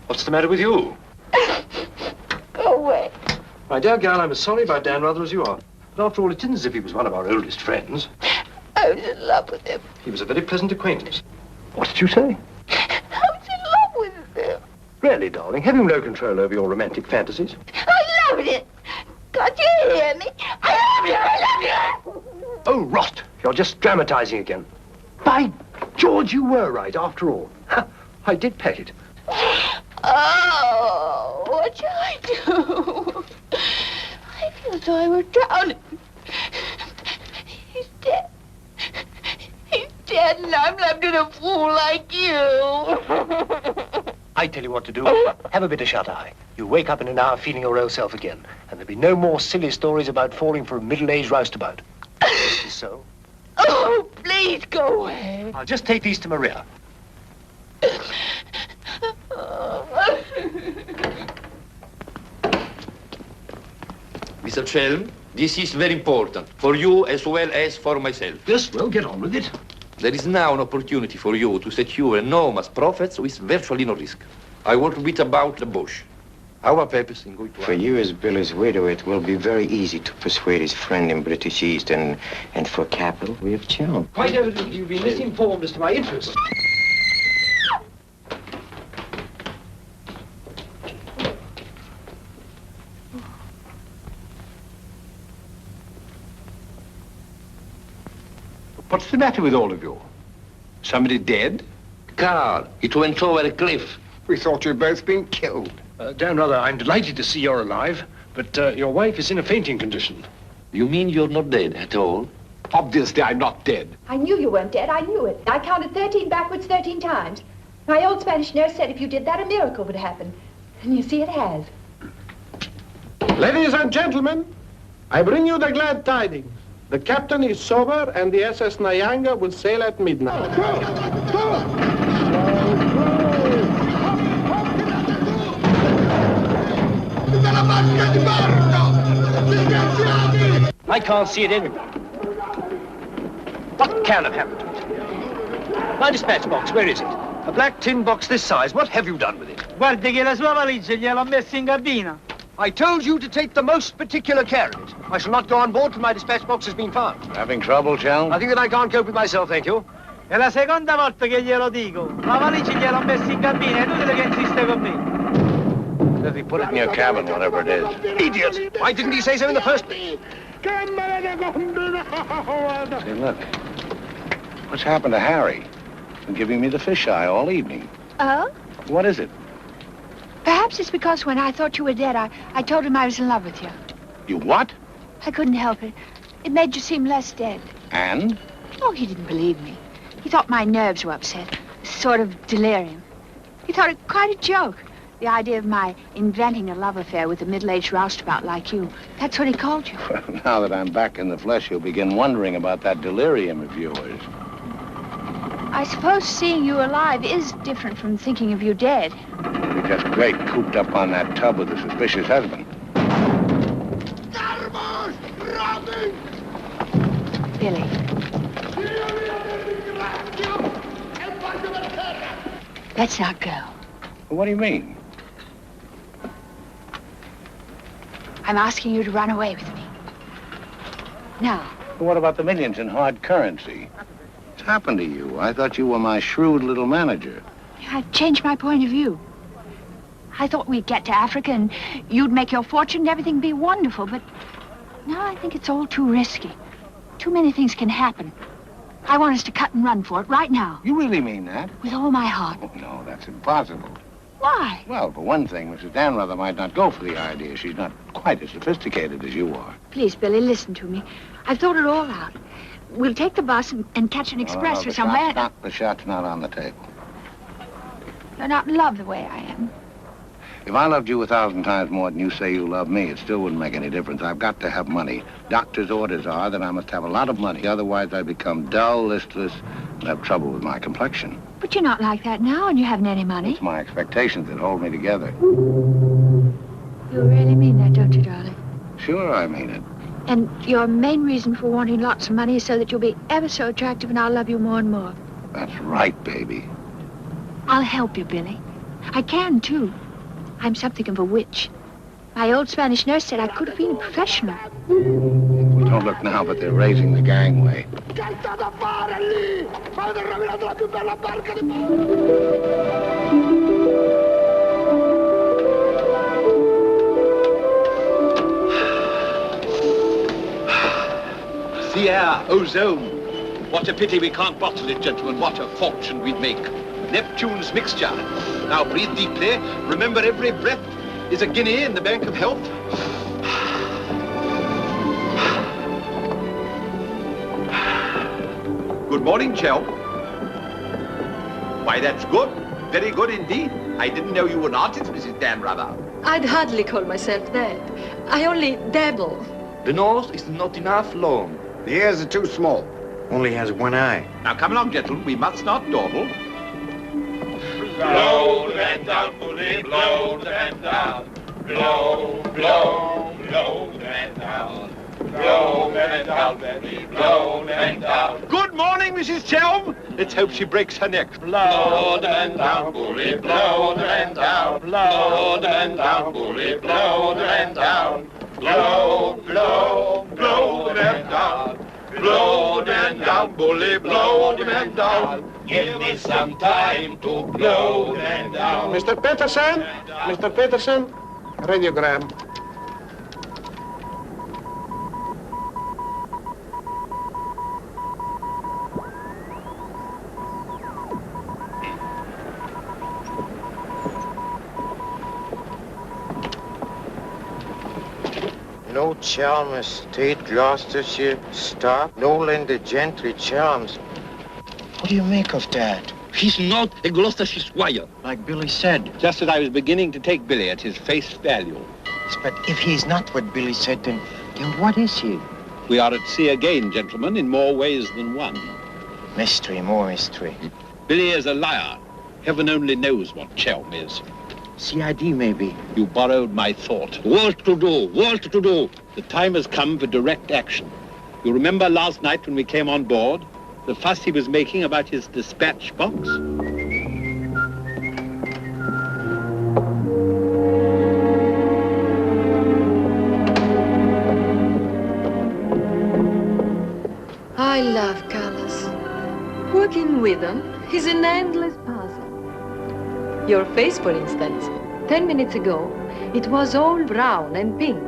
What's the matter with you? Go away. My dear girl, I'm as sorry about Dan Rather as you are. But after all, it isn't as if he was one of our oldest friends. I was in love with him. He was a very pleasant acquaintance. What did you say? I was in love with him. Really, darling, have you no control over your romantic fantasies? I loved it. Can't you hear me? I love you. I love you. Oh, rot. You're just dramatizing again. By George, you were right, after all. I did pet it. Oh, what shall I do? I feel as though I were drowning. He's dead. He's dead, and I'm left in a fool like you. I tell you what to do. Have a bit of shut-eye. You wake up in an hour feeling your old self again, and there'll be no more silly stories about falling for a middle-aged roustabout. Is this so? Oh, please go away. I'll just take these to Maria. Mr. Chelm, this is very important, for you as well as for myself. Yes, well, get on with it. There is now an opportunity for you to secure enormous profits with virtually no risk. I want to beat about the bush. Our purpose in going to... For you as Billy's widow, it will be very easy to persuade his friend in British East, and for capital, we have charm. Quite evidently, you've been misinformed as to my interests. What's the matter with all of you? Somebody dead? Carl, it went over a cliff. We thought you'd both been killed. Dan Rather, I'm delighted to see you're alive, but your wife is in a fainting condition. You mean you're not dead at all? Obviously, I'm not dead. I knew you weren't dead. I knew it. I counted 13 backwards 13 times. My old Spanish nurse said if you did that, a miracle would happen. And you see, it has. Ladies and gentlemen, I bring you the glad tidings. The captain is sober, and the SS Nyanga will sail at midnight. I can't see it anywhere. What can have happened to it? My dispatch box, where is it? A black tin box this size. What have you done with it? Guardi che la sua valigia gliel'ho messa in cabina. I told you to take the most particular care of it. I shall not go on board till my dispatch box has been found. Having trouble, Chelm? I think that I can't cope with myself, thank you. È la seconda volta che glielo dico. La valigia gliel'ho messa in cabina, è inutile che insiste con me. Says he put it in your cabin, whatever it is. Idiot! Why didn't he say so in the first place? Say, look. What's happened to Harry? He's been giving me the fisheye all evening. Oh? What is it? Perhaps it's because when I thought you were dead, I told him I was in love with you. You what? I couldn't help it. It made you seem less dead. And? Oh, he didn't believe me. He thought my nerves were upset. Sort of delirium. He thought it quite a joke. The idea of my inventing a love affair with a middle-aged roustabout like you. That's what he called you. Well, now that I'm back in the flesh, you'll begin wondering about that delirium of yours. I suppose seeing you alive is different from thinking of you dead. You're just great cooped up on that tub with a suspicious husband. Billy. Let's not go. What do you mean? I'm asking you to run away with me. Now. What about the millions in hard currency? What's happened to you? I thought you were my shrewd little manager. I've changed my point of view. I thought we'd get to Africa and you'd make your fortune and everything be wonderful, but now I think it's all too risky. Too many things can happen. I want us to cut and run for it right now. You really mean that? With all my heart. Oh, no, that's impossible. Why? Well, for one thing, Mrs. Danrather might not go for the idea. She's not quite as sophisticated as you are. Please, Billy, listen to me. I've thought it all out. we'll take the bus and catch an express for somewhere. The shot's not on the table. You're not in love the way I am. If I loved you 1,000 times more than you say you love me, it still wouldn't make any difference. I've got to have money. Doctor's orders are that I must have a lot of money. Otherwise, I become dull, listless, and have trouble with my complexion. But you're not like that now, and you haven't any money. It's my expectations that hold me together. You really mean that, don't you, darling? Sure, I mean it. And your main reason for wanting lots of money is so that you'll be ever so attractive and I'll love you more and more. That's right, baby. I'll help you, Billy. I can, too. I'm something of a witch. My old Spanish nurse said I could have been a professional. Don't look now, but they're raising the gangway. The air, ozone. What a pity we can't bottle it, gentlemen. What a fortune we'd make. Neptune's mixture. Now breathe deeply. Remember, every breath is a guinea in the bank of health. Good morning, Chell. Why, that's good. Very good indeed. I didn't know you were an artist, Mrs. Dan Rather. I'd hardly call myself that. I only dabble. The nose is not enough long. The ears are too small. Only has one eye. Now come along, gentlemen. We must not dawdle. Blow the man down, bully, blow the man down. Blow, blow, blow the man down. Blow the man down, baby, blow the man down. Good morning, Mrs. Chelm. Let's hope she breaks her neck. Blow the man down, bully, blow the man down. Blow the man down, bully, blow the man down. Blow, blow, blow the man down. Blow the man down, bully, blow the man down. Give me some time to blow the man down. Mr. Peterson? Mr. Peterson? Radiogram. No Chalmers State, Gloucestershire, stop. No Lender Gentry, Chalmers. What do you make of that? He's not a Gloucestershire squire. Like Billy said. Just as I was beginning to take Billy at his face value. But if he's not what Billy said, then what is he? We are at sea again, gentlemen, in more ways than one. Mystery, more mystery. Billy is a liar. Heaven only knows what Chelm is. CID, maybe. You borrowed my thought. What to do? What to do? The time has come for direct action. You remember last night when we came on board? The fuss he was making about his dispatch box? I love colors. Working with them is an endless puzzle. Your face, for instance. 10 minutes ago, it was all brown and pink.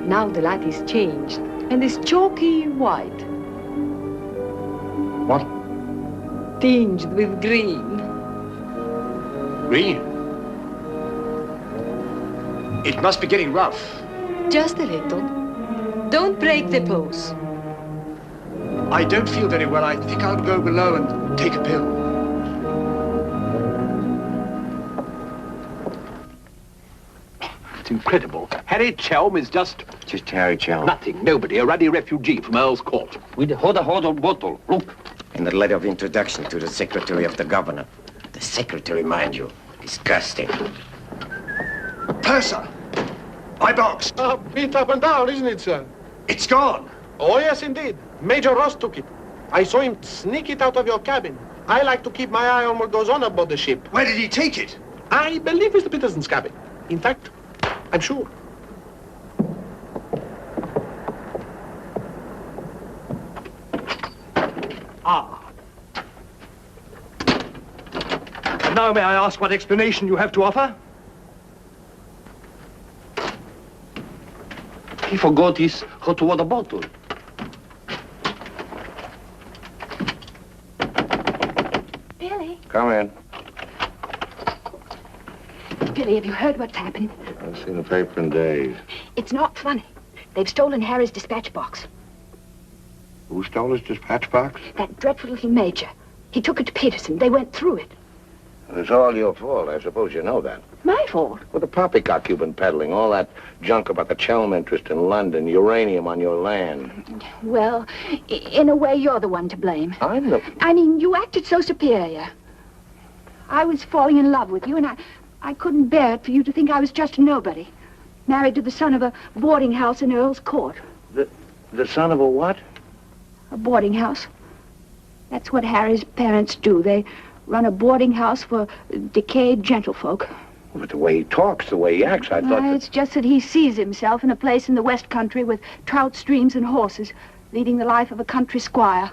Now the light is changed and is chalky white. What? Tinged with green. Green? It must be getting rough. Just a little. Don't break the pose. I don't feel very well. I think I'll go below and take a pill. It's incredible. Harry Chelm is just Harry Chelm. nothing, nobody, a ruddy refugee from Earl's Court. With a hot bottle. Look. And the letter of introduction to the secretary of the governor. The secretary, mind you. Disgusting. Purser! My box! Beat up and down, isn't it, sir? It's gone! Oh, yes, indeed. Major Ross took it. I saw him sneak it out of your cabin. I like to keep my eye on what goes on aboard the ship. Where did he take it? I believe Mr. Peterson's cabin. In fact, I'm sure. And now may I ask what explanation you have to offer? He forgot his hot water bottle. Billy? Come in. Billy, have you heard what's happened? I've seen the paper in days. It's not funny. They've stolen Harry's dispatch box. Who stole his dispatch box? That dreadful little major. He took it to Peterson. They went through it. It's all your fault. I suppose you know that. My fault? Well, the poppycock you've been peddling, all that junk about the Chelm interest in London, uranium on your land. Well, in a way, you're the one to blame. I'm the... I mean, you acted so superior. I was falling in love with you, and I couldn't bear it for you to think I was just a nobody. Married to the son of a boarding house in Earl's Court. The son of a what? A boarding house. That's what Harry's parents do. They run a boarding house for decayed gentlefolk. But the way he talks, the way he acts, I thought It's just that he sees himself in a place in the West Country with trout streams and horses, leading the life of a country squire.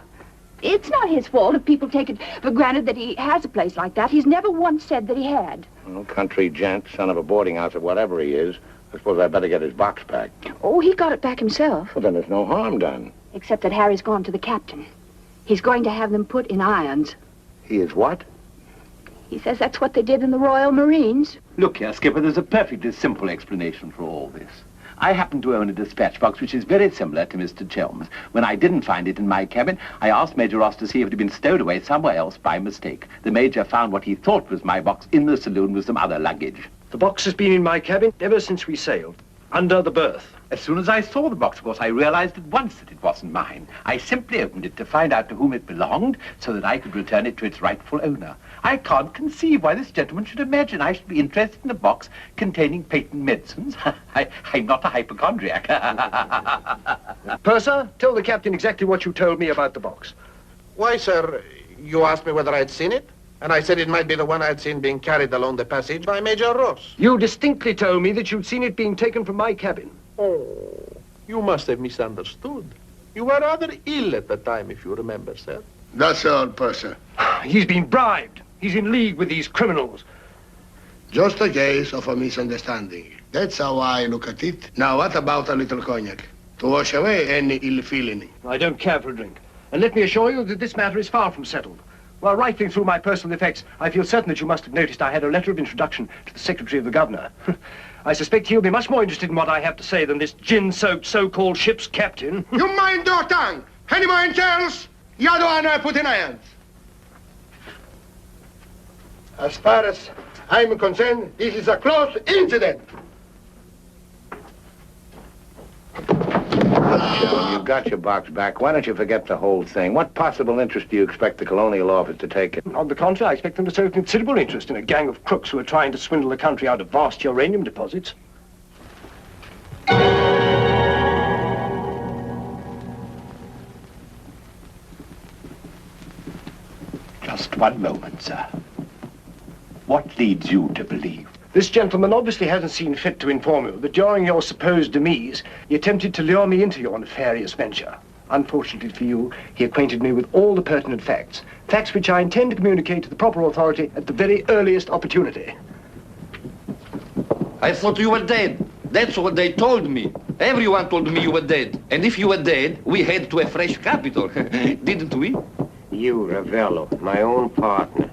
It's not his fault if people take it for granted that he has a place like that. He's never once said that he had. Well, country gent, son of a boarding house or whatever he is. I suppose I'd better get his box back. Oh, he got it back himself. Well, then there's no harm done. Except that Harry's gone to the captain. He's going to have them put in irons. He is what? He says that's what they did in the Royal Marines. Look here, Skipper, there's a perfectly simple explanation for all this. I happen to own a dispatch box which is very similar to Mr. Chelm's. When I didn't find it in my cabin, I asked Major Ross to see if it had been stowed away somewhere else by mistake. The Major found what he thought was my box in the saloon with some other luggage. The box has been in my cabin ever since we sailed, under the berth. As soon as I saw the box, of course, I realized at once that it wasn't mine. I simply opened it to find out to whom it belonged so that I could return it to its rightful owner. I can't conceive why this gentleman should imagine I should be interested in a box containing patent medicines. I'm not a hypochondriac. Purser, tell the captain exactly what you told me about the box. Why, sir, you asked me whether I'd seen it, and I said it might be the one I'd seen being carried along the passage by Major Ross. You distinctly told me that you'd seen it being taken from my cabin. Oh, you must have misunderstood. You were rather ill at the time, if you remember, sir. That's all, Purser. He's been bribed. He's in league with these criminals. Just a case of a misunderstanding. That's how I look at it. Now, what about a little cognac? To wash away any ill feeling. I don't care for a drink. And let me assure you that this matter is far from settled. While rifling through my personal effects, I feel certain that you must have noticed I had a letter of introduction to the Secretary of the Governor. I suspect he'll be much more interested in what I have to say than this gin-soaked so-called ship's captain. You mind your tongue! Any more else? The other one I put in irons. As far as I'm concerned, this is a close incident. Look, you've got your box back. Why don't you forget the whole thing? What possible interest do you expect the Colonial Office to take in? On the contrary, I expect them to show considerable interest in a gang of crooks who are trying to swindle the country out of vast uranium deposits. Just one moment, sir. What leads you to believe? This gentleman obviously hasn't seen fit to inform you that during your supposed demise, he attempted to lure me into your nefarious venture. Unfortunately for you, he acquainted me with all the pertinent facts. Facts which I intend to communicate to the proper authority at the very earliest opportunity. I thought you were dead. That's what they told me. Everyone told me you were dead. And if you were dead, we head to a fresh capital. Didn't we? You, Ravello, my own partner,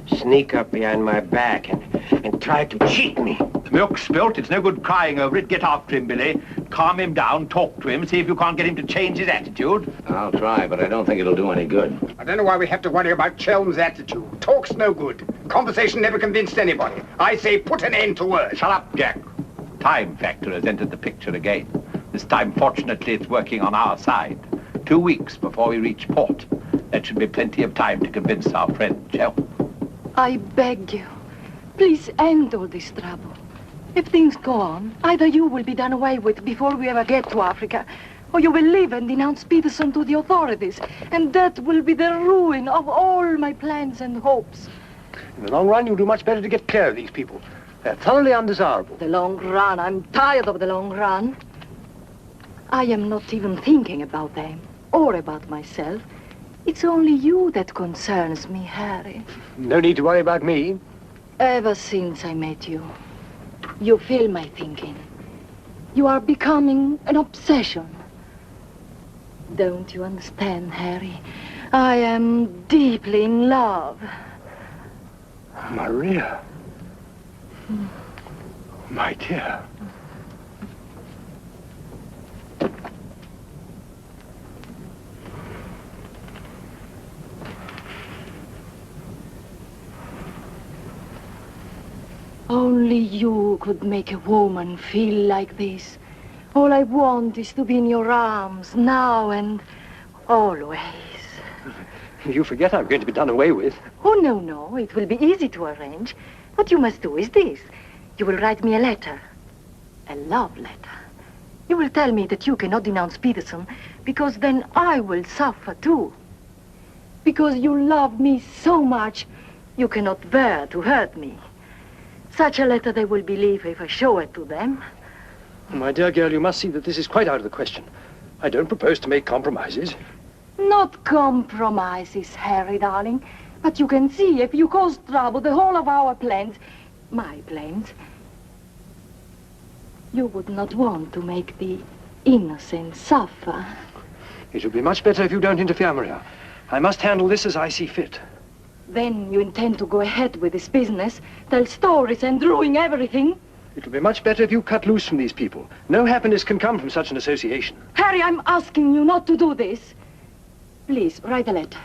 sneak up behind my back and try to cheat me. Milk's spilt. It's no good crying over it. Get after him, Billy. Calm him down. Talk to him. See if you can't get him to change his attitude. I'll try, but I don't think it'll do any good. I don't know why we have to worry about Chelm's attitude. Talk's no good. Conversation never convinced anybody. I say put an end to words. Shut up, Jack. Time factor has entered the picture again. This time, fortunately, it's working on our side. 2 weeks before we reach port. That should be plenty of time to convince our friend Chelm. I beg you, please end all this trouble. If things go on, either you will be done away with before we ever get to Africa, or you will leave and denounce Peterson to the authorities, and that will be the ruin of all my plans and hopes. In the long run, you'll do much better to get clear of these people. They're thoroughly undesirable. The long run. I'm tired of the long run. I am not even thinking about them or about myself. It's only you that concerns me, Harry. No need to worry about me. Ever since I met you, you fill my thinking. You are becoming an obsession. Don't you understand, Harry? I am deeply in love. Maria. My dear. Only you could make a woman feel like this. All I want is to be in your arms, now and always. You forget I'm going to be done away with. Oh, no. It will be easy to arrange. What you must do is this. You will write me a letter. A love letter. You will tell me that you cannot denounce Peterson, because then I will suffer too. Because you love me so much, you cannot bear to hurt me. Such a letter they will believe if I show it to them. My dear girl, you must see that this is quite out of the question. I don't propose to make compromises. Not compromises, Harry, darling. But you can see if you cause trouble, the whole of our plans, my plans, you would not want to make the innocent suffer. It would be much better if you don't interfere, Maria. I must handle this as I see fit. Then you intend to go ahead with this business, tell stories and ruin everything? It would be much better if you cut loose from these people. No happiness can come from such an association. Harry, I'm asking you not to do this. Please, write a letter.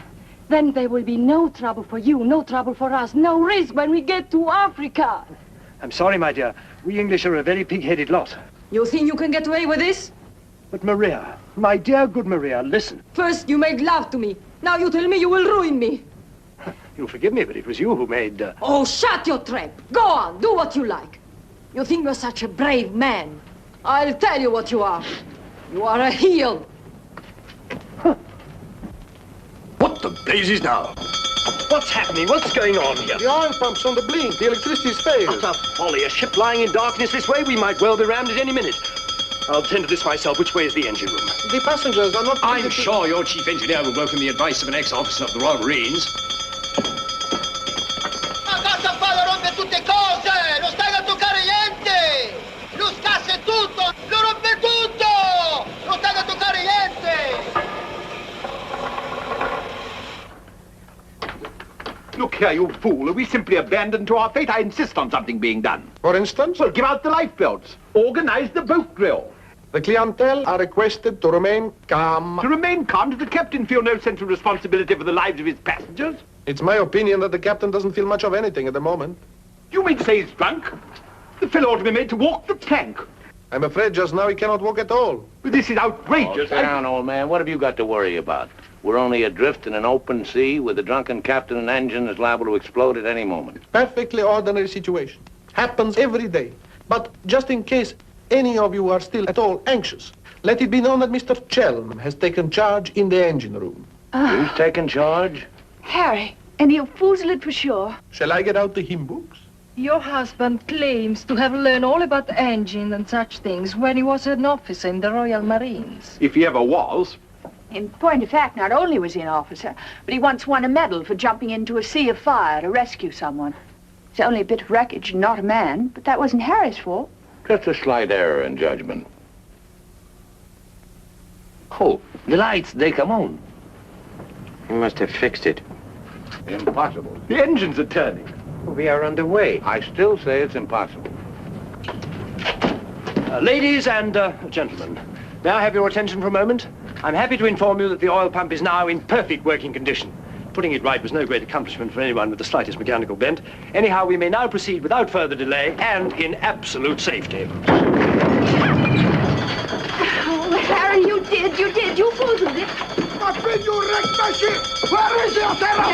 Then there will be no trouble for you, no trouble for us, no risk when we get to Africa. I'm sorry, my dear. We English are a very pig-headed lot. You think you can get away with this? But Maria, my dear good Maria, listen. First you made love to me. Now you tell me you will ruin me. You'll forgive me, but it was you who made... Oh, shut your trap. Go on, do what you like. You think you're such a brave man. I'll tell you what you are. You are a heel. What the blazes now? What's happening? What's going on here? The oil pump's on the blink. The electricity's failed. Utter folly. A ship lying in darkness this way, we might well be rammed at any minute. I'll tend to this myself. Which way is the engine room? The passengers are not... I'm sure your chief engineer will welcome the advice of an ex-officer of the Royal Marines. Ma cosa fa? Lo rompe tutte cose! Non stai a toccare niente! Lo scasse tutto! Lo rompe tutto! Non stai a toccare niente! Look here, you fool. Are we simply abandoned to our fate? I insist on something being done. For instance? Well, give out the lifebelts. Organize the boat drill. The clientele are requested to remain calm. To remain calm? Does the captain feel no sense of responsibility for the lives of his passengers? It's my opinion that the captain doesn't feel much of anything at the moment. You mean to say he's drunk? The fellow ought to be made to walk the plank. I'm afraid just now he cannot walk at all. But this is outrageous. Sit down, old man. What have you got to worry about? We're only adrift in an open sea with a drunken captain and engine that's liable to explode at any moment. Perfectly ordinary situation. Happens every day. But just in case any of you are still at all anxious, let it be known that Mr. Chelm has taken charge in the engine room. Who's taken charge? Harry, and he'll foozle it for sure. Shall I get out the hymn books? Your husband claims to have learned all about engines and such things when he was an officer in the Royal Marines. If he ever was. In point of fact, not only was he an officer, but he once won a medal for jumping into a sea of fire to rescue someone. It's only a bit of wreckage, not a man, but that wasn't Harry's fault. Just a slight error in judgment. Oh, the lights, they come on. You must have fixed it. Impossible. The engines are turning. We are underway. I still say it's impossible. Ladies and gentlemen, may I have your attention for a moment? I'm happy to inform you that the oil pump is now in perfect working condition. Putting it right was no great accomplishment for anyone with the slightest mechanical bent. Anyhow, we may now proceed without further delay and in absolute safety. Oh, Harry, you did. You fooled it. But when you wrecked my ship, where is your terror?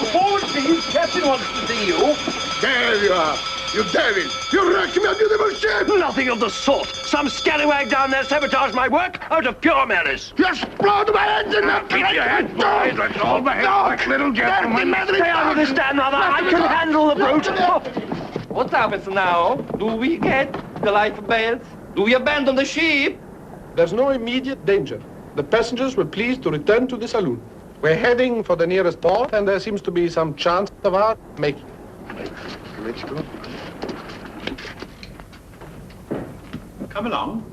Forward, please. Captain wants to see you. There you are. You devil! You wrecked my beautiful ship! Nothing of the sort. Some scallywag down there sabotaged my work out of pure malice. You exploded my engine! Keep your head, boys. Let's all behave like little gentlemen. Stay out of this, Dan, mother. I can handle the brute. What happens now? Do we get the lifebelts? Do we abandon the ship? There's no immediate danger. The passengers will please to return to the saloon. We're heading for the nearest port, and there seems to be some chance of our making it. Let's go. Come along.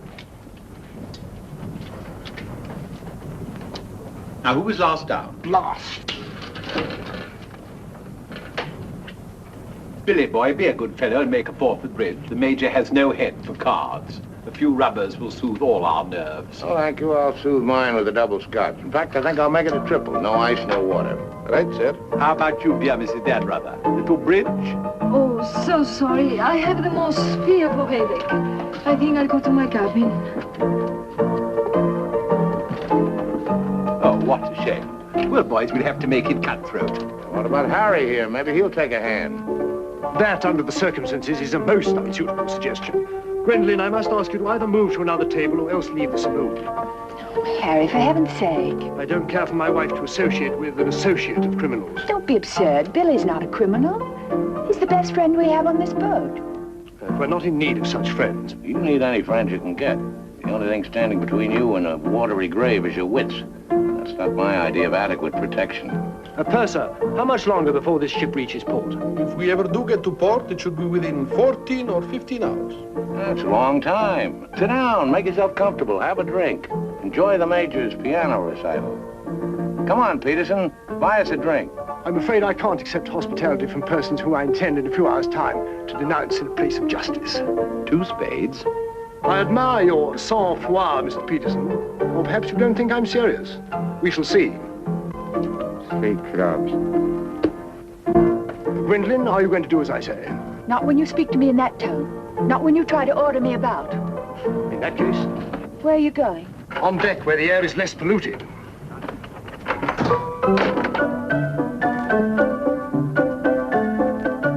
Now, who was last down? Last. Billy boy, be a good fellow and make a fourth at bridge. The Major has no head for cards. A few rubbers will soothe all our nerves. Oh, thank you. I'll soothe mine with a double scotch. In fact, I think I'll make it a triple. No ice, no water. Right, sir? How about you, dear Mrs. Danrother? Little bridge? Oh, so sorry. I have the most fearful headache. I think I'll go to my cabin. Oh, what a shame. Well, boys, we'll have to make it cutthroat. What about Harry here? Maybe he'll take a hand. That, under the circumstances, is a most unsuitable suggestion. Gwendolen, I must ask you to either move to another table or else leave the saloon. Harry, for heaven's sake. I don't care for my wife to associate with an associate of criminals. Don't be absurd. Billy's not a criminal. He's the best friend we have on this boat. We're not in need of such friends. You need any friends you can get. The only thing standing between you and a watery grave is your wits. That's not my idea of adequate protection. Purser, how much longer before this ship reaches port? If we ever do get to port, it should be within 14 or 15 hours. That's a long time. Sit down, make yourself comfortable, have a drink. Enjoy the Major's piano recital. Come on, Peterson, buy us a drink. I'm afraid I can't accept hospitality from persons who I intend in a few hours' time to denounce in a place of justice. 2 spades? I admire your sang-froid, Mr. Peterson. Or perhaps you don't think I'm serious. We shall see. 3 clubs. Gwendolen, are you going to do as I say? Not when you speak to me in that tone. Not when you try to order me about. In that case, Where are you going? on deck where the air is less polluted.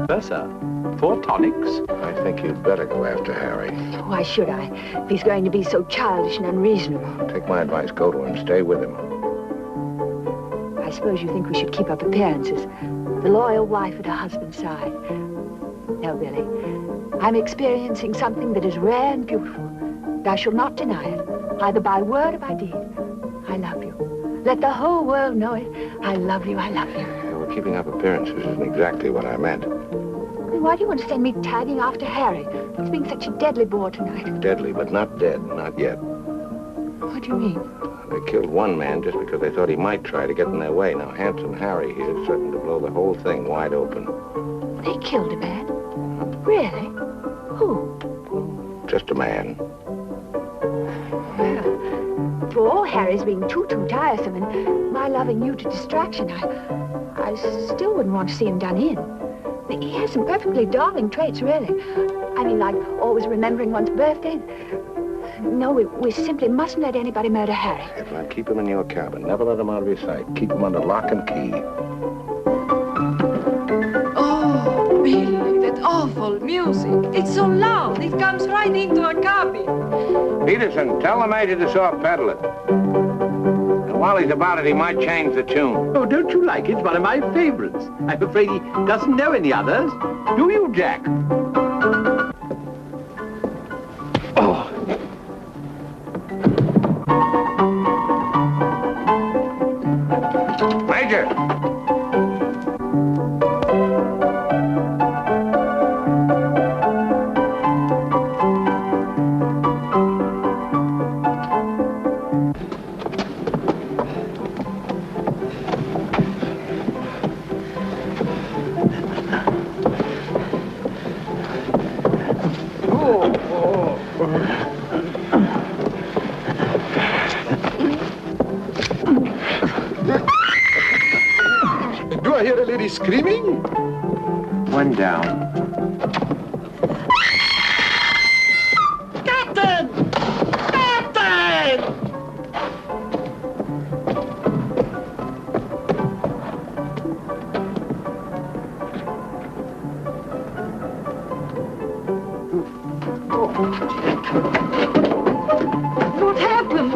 Purser, 4 tonics? I think you'd better go after Harry. Why should I? If he's going to be so childish and unreasonable. Take my advice, go to him, stay with him. I suppose you think we should keep up appearances. The loyal wife at her husband's side. No, Billy. I'm experiencing something that is rare and beautiful. And I shall not deny it, either by word or by deed. I love you. Let the whole world know it. I love you, I love you. Yeah, well, keeping up appearances isn't exactly what I meant. Why do you want to send me tagging after Harry? He's being such a deadly bore tonight. Deadly, but not dead, not yet. What do you mean? They killed one man just because they thought he might try to get in their way. Now, handsome Harry here is certain to blow the whole thing wide open. They killed a man? Really? Who? Just a man. Well, for all Harry's being too tiresome and my loving you to distraction, I still wouldn't want to see him done in. He has some perfectly darling traits, really. I mean, like always remembering one's birthday. No, we simply mustn't let anybody murder Harry. If not, keep him in your cabin. Never let him out of your sight. Keep him under lock and key. Oh, Billy, that awful music. It's so loud, it comes right into our cabin. Peterson, tell the Major to soft pedal it. And while he's about it, he might change the tune. Oh, don't you like it? It's one of my favorites. I'm afraid he doesn't know any others. Do you, Jack? Oh. Major! Do I hear a lady screaming? One down. Captain! Captain! What happened?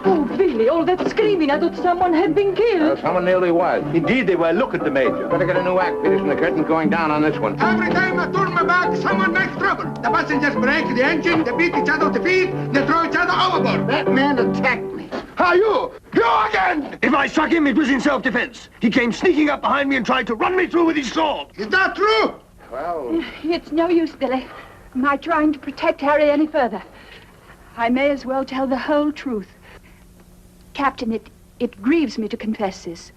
Oh, Billy, all that screaming. I thought someone had been killed. Someone nearly was. Indeed they were. Look at the Major. Better get a new act, Peterson. The curtain's going down on this one. Every time I turn my back, someone makes trouble. The passengers break the engine, they beat each other to feet, they throw each other overboard. That man attacked me. Are you? You again! If I struck him, it was in self-defense. He came sneaking up behind me and tried to run me through with his sword. Is that true? Well... It's no use, Billy. My trying to protect Harry any further. I may as well tell the whole truth. Captain, it grieves me to confess this,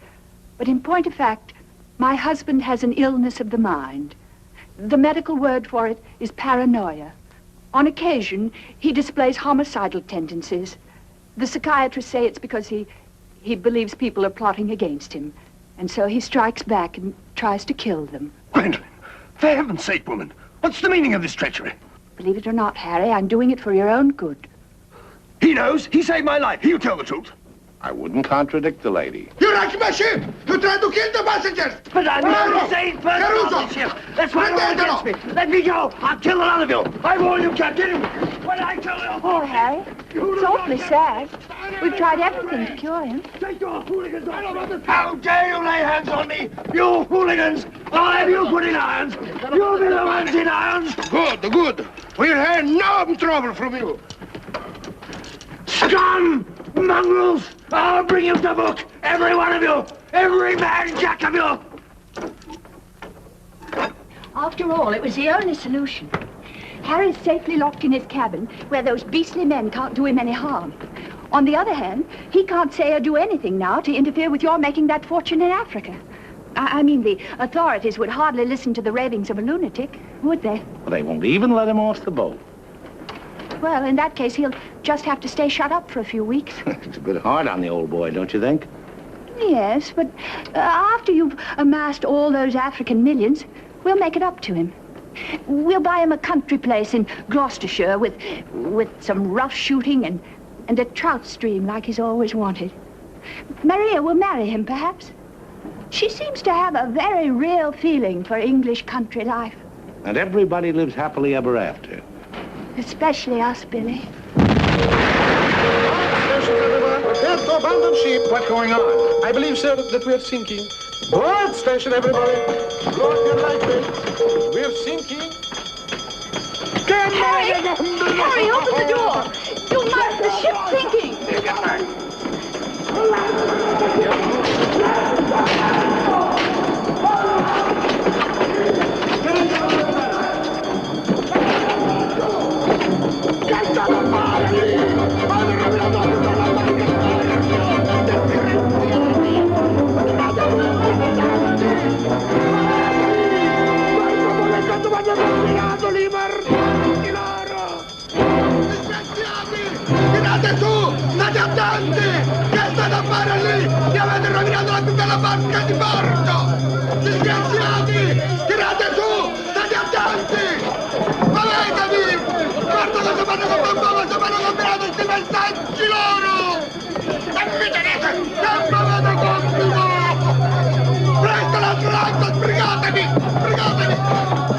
but in point of fact, my husband has an illness of the mind. The medical word for it is paranoia. On occasion, he displays homicidal tendencies. The psychiatrists say it's because he believes people are plotting against him. And so he strikes back and tries to kill them. Gwendolyn, for heaven's sake, woman, what's the meaning of this treachery? Believe it or not, Harry, I'm doing it for your own good. He knows. He saved my life. He'll tell the truth. I wouldn't contradict the lady. You wrecked my ship! You tried to kill the passengers! But I'm not the same person on the ship. That's why you're against me. Let me go. I'll kill the lot of you. I warn you, Captain. When I kill you... Poor Harry. It's awfully sad. We've tried everything to cure him. Take your hooligans off. How dare you lay hands on me? You hooligans! I'll have you put in irons. You'll be the ones in irons. Good, good. We'll have no trouble from you. Scum! Mongrels! I'll bring you to book! Every one of you! Every man jack of you! After all, it was the only solution. Harry's safely locked in his cabin, where those beastly men can't do him any harm. On the other hand, he can't say or do anything now to interfere with your making that fortune in Africa. I mean, the authorities would hardly listen to the ravings of a lunatic, would they? Well, they won't even let him off the boat. Well, in that case, he'll just have to stay shut up for a few weeks. It's a bit hard on the old boy, don't you think? Yes, but after you've amassed all those African millions, we'll make it up to him. We'll buy him a country place in Gloucestershire with some rough shooting and a trout stream like he's always wanted. Maria will marry him, perhaps. She seems to have a very real feeling for English country life. And everybody lives happily ever after. Especially us, Billy. Prepare to abandon ship. What's going on? I believe, sir, that we are sinking. Board station, everybody. Go up your life belts. We're sinking. Harry! Harry, open the door! You must, the ship's sinking! Tirate su! State attenti! Che state a fare lì? Mi avete rovinato la più bella barca di porto! Disgraziati! Tirate su! State attenti! Muovetevi! Guarda cosa fanno con bambino, cosa fanno con Milano, questi messaggi loro! E mi tenete! Che m'avete compito! Presto l'altro lato, sbrigatevi! Sbrigatevi!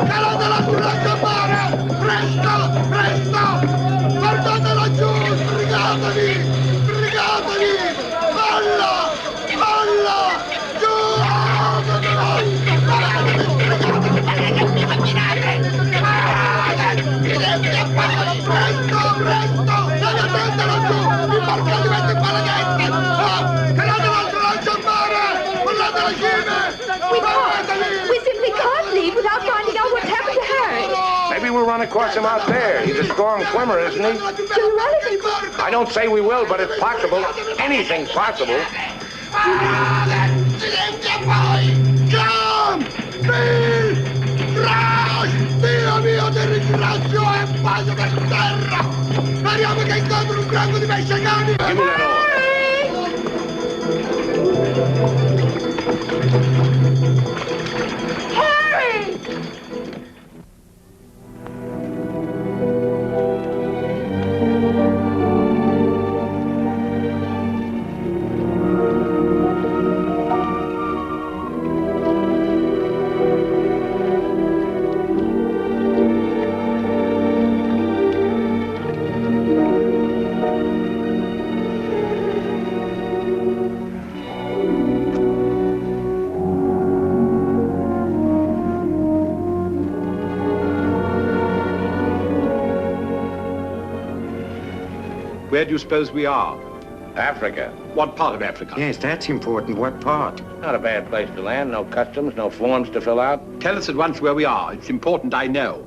Calate l'altro lato a mare! Presto! Presto! Guardatelo giù! Sbrigatevi! Sbrigatevi! Molla! Molla! Giù! Presto! Presto! Tenetelo giù! Il barco diventa maledetta! Calate l'altro lancio a mare! Mollate le cime! We simply can't leave without finding out what's happened to Harry. Maybe we'll run across him out there. He's a strong swimmer, isn't he? Do you really think... I don't say we will, but it's possible. Anything's possible. Silenzio poi! Jump! Bill! Crash! Dio mio, ti ringrazio e bacio per terra! Speriamo che incontri un branco di pesce cani! Give me that oar. Harry! Where do you suppose we are? Africa. What part of Africa? Yes, that's important. What part? Not a bad place to land. No customs, no forms to fill out. Tell us at once where we are. It's important I know.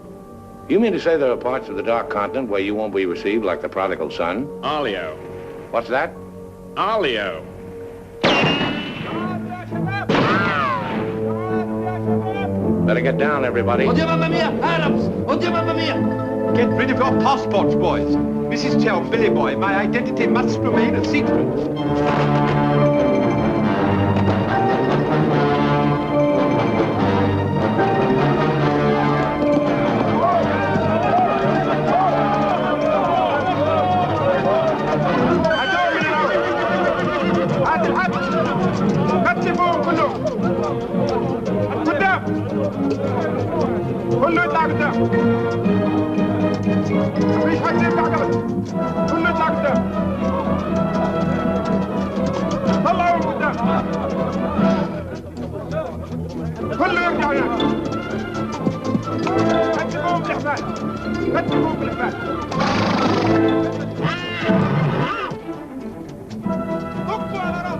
You mean to say there are parts of the Dark Continent where you won't be received like the prodigal son? Alio. What's that? Alio. Better get down, everybody. Oddio, mamma mia! Arabs! Oddio, mamma mia! Get rid of your passports, boys. Mrs. Tell, Billy Boy, my identity must remain a secret.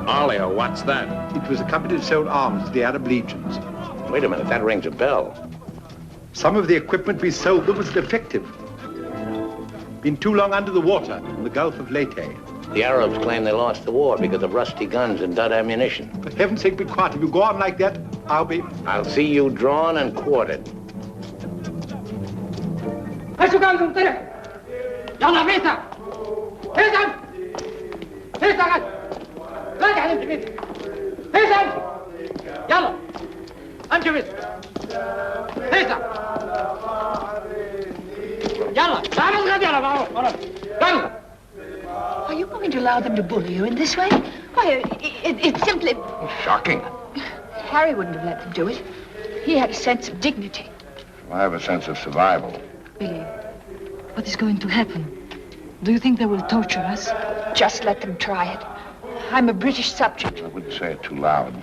Olio, what's that? It was a company that sold arms to the Arab legions. Wait a minute, that rings a bell. Some of the equipment we sold them was defective. Been too long under the water in the Gulf of Leyte. The Arabs claim they lost the war because of rusty guns and dud ammunition. For heaven's sake, be quiet. If you go on like that, I'll see you drawn and quartered. Are you going to allow them to bully you in this way? Why, it's simply... Shocking. Harry wouldn't have let them do it. He had a sense of dignity. I have a sense of survival. Billy, what is going to happen? Do you think they will torture us? Just let them try it. I'm a British subject. I wouldn't say it too loud.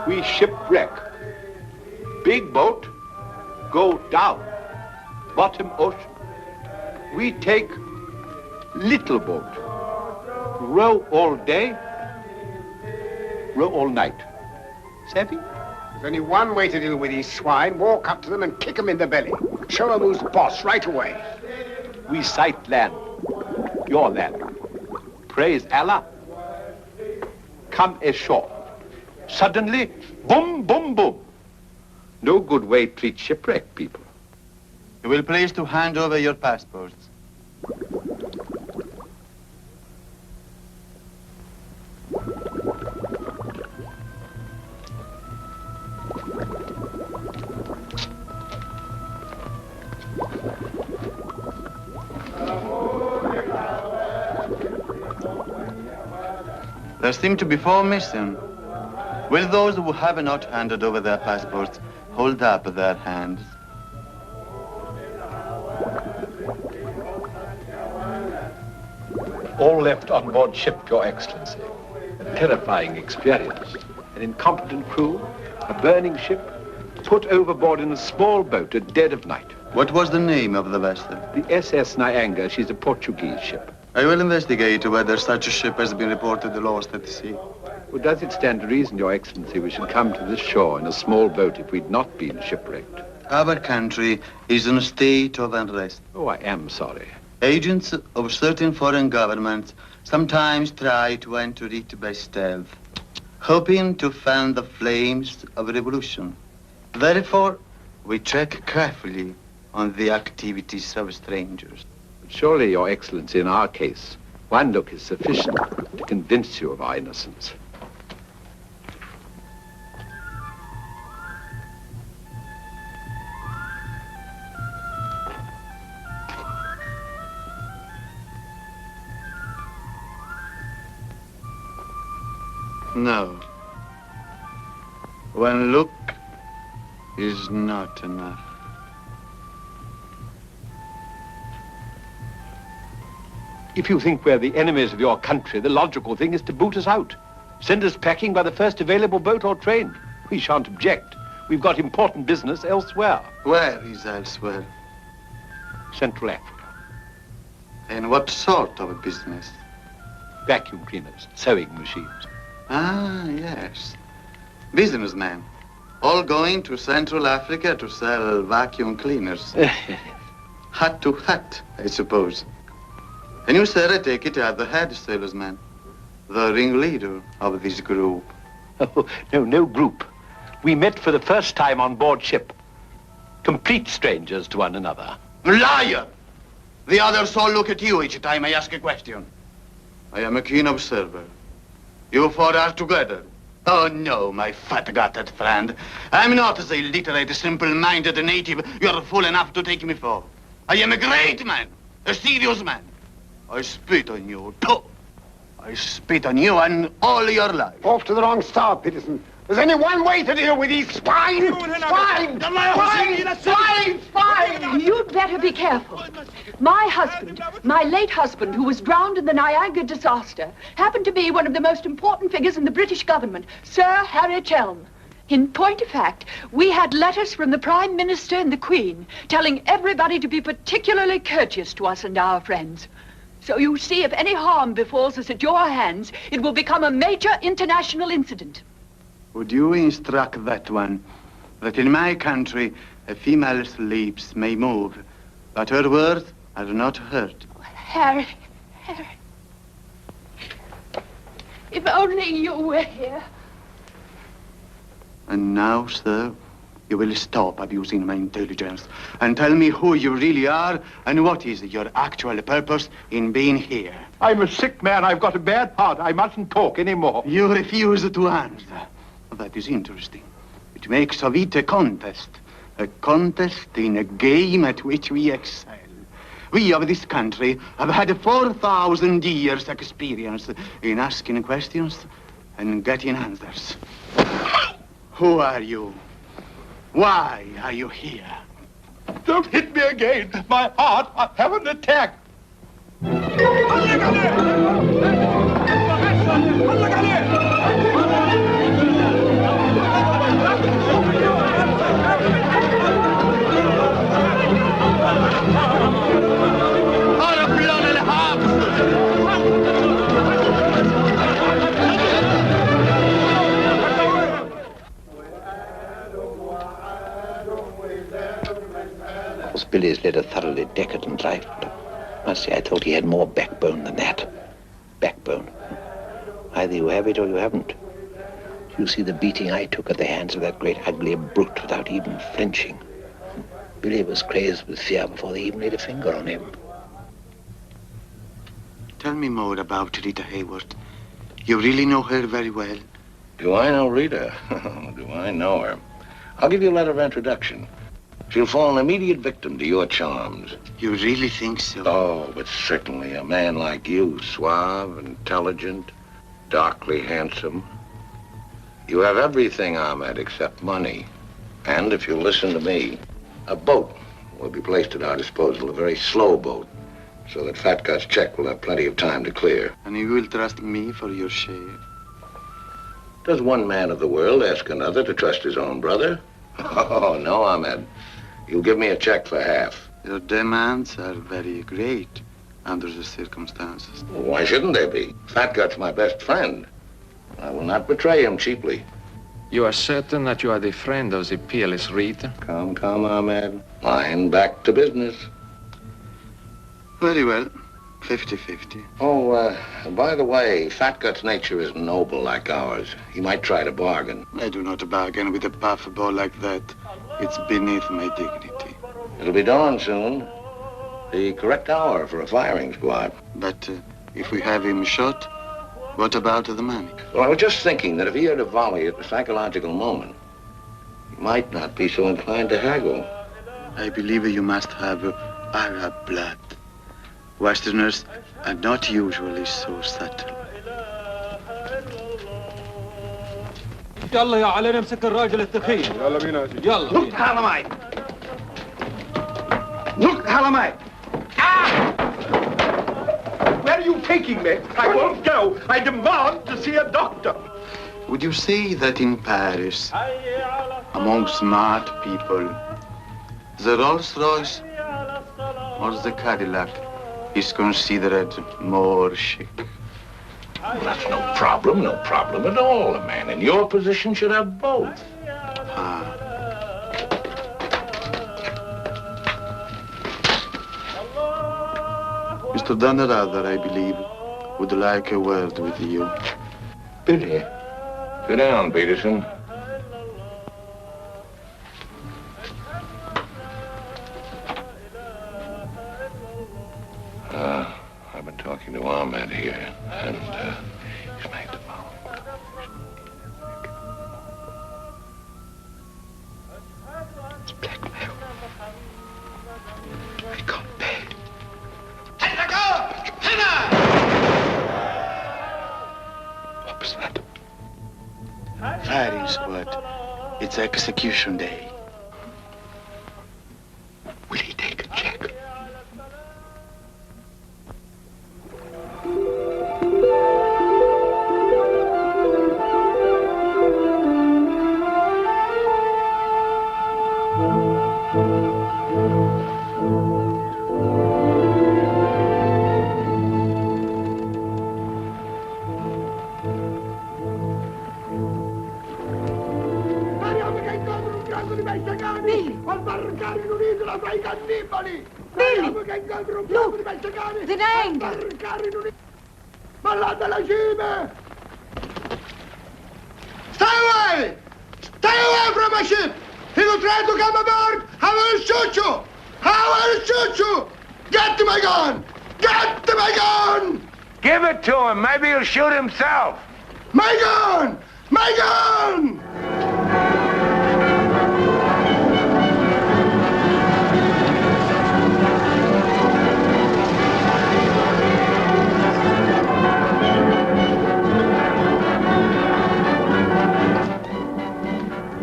We shipwreck. Big boat, go down. Bottom ocean. We take little boat. Row all day, row all night. Savvy? There's only one way to deal with these swine. Walk up to them and kick them in the belly. Show them who's boss right away. We sight land. Your land. Praise Allah. Come ashore. Suddenly, boom, boom, boom. No good way to treat shipwrecked people. You will please to hand over your passports. There seem to be 4 missing. Will those who have not handed over their passports hold up their hands? All left on board ship, Your Excellency. A terrifying experience. An incompetent crew, a burning ship, put overboard in a small boat at dead of night. What was the name of the vessel? The SS Nyanga. She's a Portuguese ship. I will investigate whether such a ship has been reported lost at sea. Well, does it stand to reason, Your Excellency, we should come to this shore in a small boat if we'd not been shipwrecked? Our country is in a state of unrest. Oh, I am sorry. Agents of certain foreign governments sometimes try to enter it by stealth, hoping to fan the flames of revolution. Therefore, we check carefully on the activities of strangers. But surely, Your Excellency, in our case, one look is sufficient to convince you of our innocence. No. One look is not enough. If you think we're the enemies of your country, the logical thing is to boot us out. Send us packing by the first available boat or train. We shan't object. We've got important business elsewhere. Where is elsewhere? Central Africa. And what sort of a business? Vacuum cleaners, sewing machines. Ah, yes. Businessman. All going to Central Africa to sell vacuum cleaners. Hat to hat, I suppose. And you, sir, I take it, are the head salesman, the ringleader of this group. Oh, no group. We met for the first time on board ship. Complete strangers to one another. Liar! The others all look at you each time I ask a question. I am a keen observer. You four are together. Oh, no, my fat-gutted friend. I'm not as illiterate, simple-minded native you're fool enough to take me for. I am a great man, a serious man. I spit on you, too. I spit on you and all your life. Off to the wrong star, Peterson. There's only one way to deal with these swine! Swine! Swine! You'd better be careful. My husband, my late husband, who was drowned in the Niagara disaster, happened to be one of the most important figures in the British government, Sir Harry Chelm. In point of fact, we had letters from the Prime Minister and the Queen telling everybody to be particularly courteous to us and our friends. So you see, if any harm befalls us at your hands, it will become a major international incident. Would you instruct that one that in my country a female's lips may move, but her words are not heard? Harry. If only you were here. And now, sir, you will stop abusing my intelligence and tell me who you really are and what is your actual purpose in being here. I'm a sick man. I've got a bad heart. I mustn't talk anymore. You refuse to answer. That is interesting. It makes of it a contest in a game at which we excel. We of this country have had 4,000 years' experience in asking questions and getting answers. Who are you? Why are you here? Don't hit me again. My heart, I have an attack. Billy's led a thoroughly decadent life. Must say, I thought he had more backbone than that. Backbone. Either you have it or you haven't. You see the beating I took at the hands of that great ugly brute without even flinching. Billy was crazed with fear before they even laid a finger on him. Tell me more about Rita Hayworth. You really know her very well? Do I know Rita? Do I know her? I'll give you a letter of introduction. She'll fall an immediate victim to your charms. You really think so? Oh, but certainly a man like you, suave, intelligent, darkly handsome. You have everything, Ahmed, except money. And if you'll listen to me, a boat will be placed at our disposal, a very slow boat, so that Fat Gut's check will have plenty of time to clear. And you will trust me for your share? Does one man of the world ask another to trust his own brother? Oh, no, Ahmed. You'll give me a check for half. Your demands are very great under the circumstances. Well, why shouldn't they be? Fat Gut's my best friend. I will not betray him cheaply. You are certain that you are the friend of the peerless Rita? Come, Ahmed. Line back to business. Very well. 50-50. Oh, by the way, Fat Gut's nature isn't noble like ours. He might try to bargain. I do not bargain with a puffball like that. It's beneath my dignity. It'll be dawn soon. The correct hour for a firing squad. But if we have him shot, what about the money? Well, I was just thinking that if he had a volley at the psychological moment, he might not be so inclined to haggle. I believe you must have Arab blood. Westerners are not usually so subtle. يلا يا علي نمسك الراجل التخين. يلا بينا يا سيدي. يلا. Look, Halamai! Look, Halamai! Where are you taking me? I won't go. I demand to see a doctor. Would you say that in Paris, among smart people, the Rolls-Royce or the Cadillac is considered more chic? Well, that's no problem at all. A man in your position should have both. Ah, Mr. Dunrather, I believe, would like a word with you. Billy. Sit down, Peterson. I've been talking to Ahmed here, and he's made the following. It's blackmail. I can't pay. What was that? Firing squad. It's execution day. Will he take a check? The anger! Ballate la cime! Stay away! Stay away from my ship! If you try to come aboard, I will shoot you! I will shoot you! Get to my gun! Get to my gun! Give it to him. Maybe he'll shoot himself. My gun! My gun!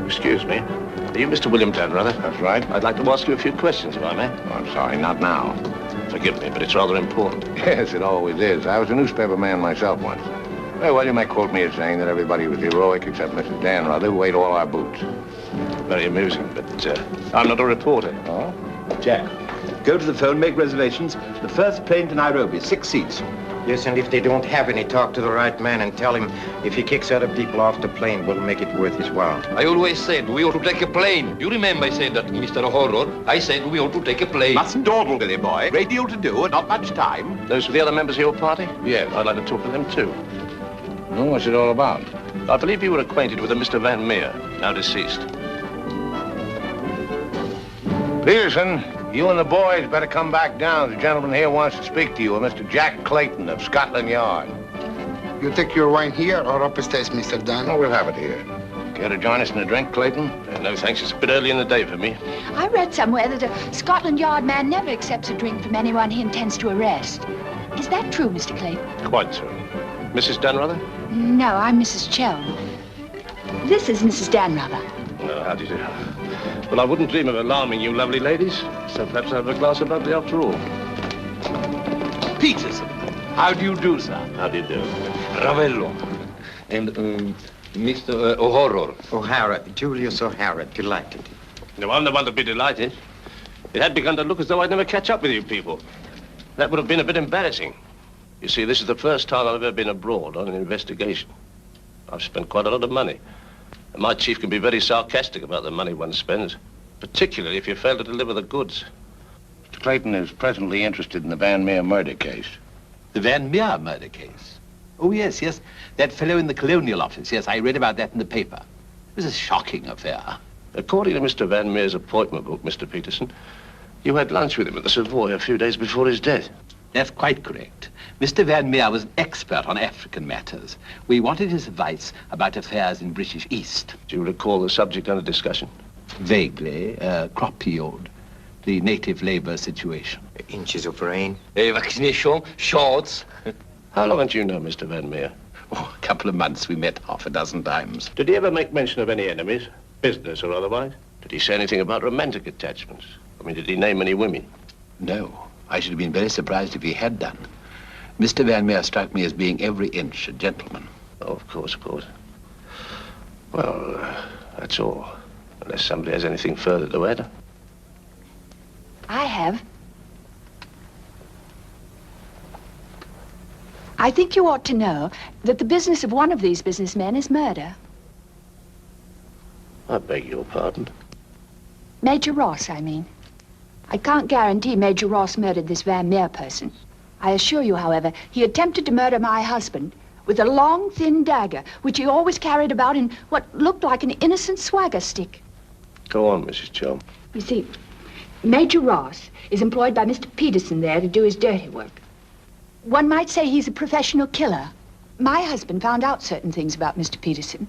Excuse me. Are you Mr. William Dunrather? That's right. I'd like to ask you a few questions, if I may. Oh, I'm sorry, not now. Forgive me, but it's rather important. Yes, it always is. I was a newspaper man myself once. Well, you may quote me as saying that everybody was heroic except Mrs. Danrother, who ate all our boots. Very amusing, but I'm not a reporter. Oh? Jack, go to the phone, make reservations. The first plane to Nairobi, 6 seats. Yes, and if they don't have any, talk to the right man and tell him if he kicks other people off the plane, we'll make it worth his while. I always said we ought to take a plane. You remember I said that, Mr. Horror? I said we ought to take a plane. Mustn't dawdle, Billy boy. Great deal to do and not much time. Those were the other members of your party? Yes, I'd like to talk to them too. Well, what's it all about? I believe you were acquainted with a Mr. Van Meer, now deceased. Peterson, you and the boys better come back down. The gentleman here wants to speak to you, a Mr. Jack Clayton of Scotland Yard. You take your wine here or upstairs, Mr. Dunn? No, we'll have it here. Care to join us in a drink, Clayton? No, thanks. It's a bit early in the day for me. I read somewhere that a Scotland Yard man never accepts a drink from anyone he intends to arrest. Is that true, Mr. Clayton? Quite so. Mrs. Dunrather? No, I'm Mrs. Chelm. This is Mrs. Danrother. No, how do you do? Well, I wouldn't dream of alarming you lovely ladies, so perhaps I'll have a glass of bubbly after all. Peterson, how do you do, sir? How do you do? Ravello. And Mr. Horror. O'Hara, Julius O'Hara, delighted. No, I'm the one to be delighted. It had begun to look as though I'd never catch up with you people. That would have been a bit embarrassing. You see, this is the first time I've ever been abroad on an investigation. I've spent quite a lot of money. And my chief can be very sarcastic about the money one spends, particularly if you fail to deliver the goods. Mr. Clayton is presently interested in the Van Meer murder case. The Van Meer murder case? Oh, yes, yes. That fellow in the Colonial Office. Yes, I read about that in the paper. It was a shocking affair. According to Mr. Van Meer's appointment book, Mr. Peterson, you had lunch with him at the Savoy a few days before his death. That's quite correct. Mr. Van Meer was an expert on African matters. We wanted his advice about affairs in British East. Do you recall the subject under discussion? Vaguely. Crop yield, the native labor situation. Inches of rain. Vaccination, shots. How long had you known Mr. Van Meer? Oh, a couple of months. We met half a dozen times. Did he ever make mention of any enemies, business or otherwise? Did he say anything about romantic attachments? I mean, did he name any women? No. I should have been very surprised if he had done. Mr. Van Meer struck me as being every inch a gentleman. Oh, of course, of course. Well, that's all. Unless somebody has anything further to add. I have. I think you ought to know that the business of one of these businessmen is murder. I beg your pardon? Major Ross, I mean. I can't guarantee Major Ross murdered this Van Meer person. I assure you, however, he attempted to murder my husband with a long, thin dagger, which he always carried about in what looked like an innocent swagger stick. Go on, Mrs. Chell. You see, Major Ross is employed by Mr. Peterson there to do his dirty work. One might say he's a professional killer. My husband found out certain things about Mr. Peterson.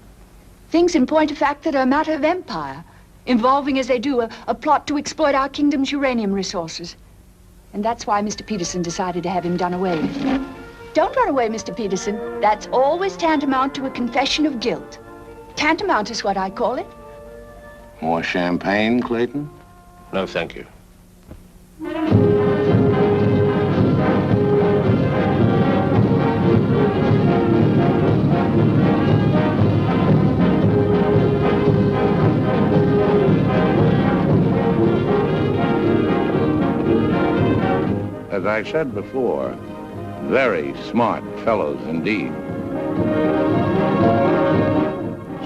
Things in point of fact that are a matter of empire, involving, as they do, a plot to exploit our kingdom's uranium resources. And that's why Mr. Peterson decided to have him done away with. Don't run away, Mr. Peterson. That's always tantamount to a confession of guilt. Tantamount is what I call it. More champagne, Clayton? No, thank you. As I said before, very smart fellows indeed.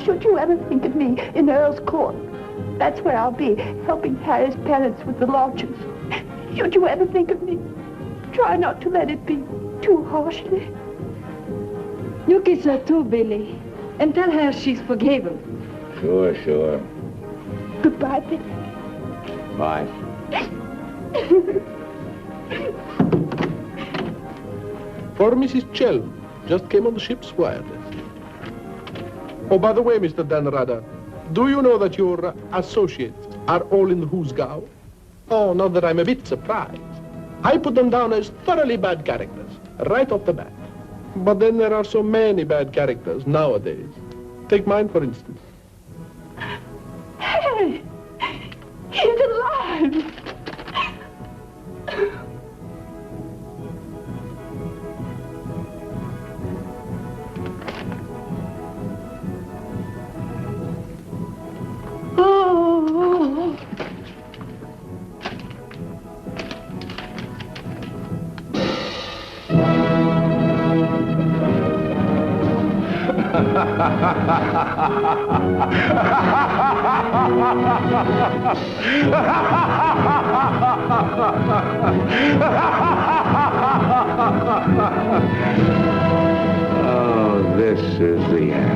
Should you ever think of me in Earl's Court, that's where I'll be, helping Harry's parents with the lodgers. Should you ever think of me, try not to let it be too harshly. You kiss her too, Billy, and tell her she's forgiven. Sure, sure. Goodbye, Billy. Bye. For Mrs. Chell, just came on the ship's wireless. Oh, by the way, Mr. Dan Rada, do you know that your associates are all in the Hoosgow? Oh, not that I'm a bit surprised. I put them down as thoroughly bad characters, right off the bat. But then there are so many bad characters nowadays. Take mine, for instance. Harry! He's alive! Oh. Oh, this is the end.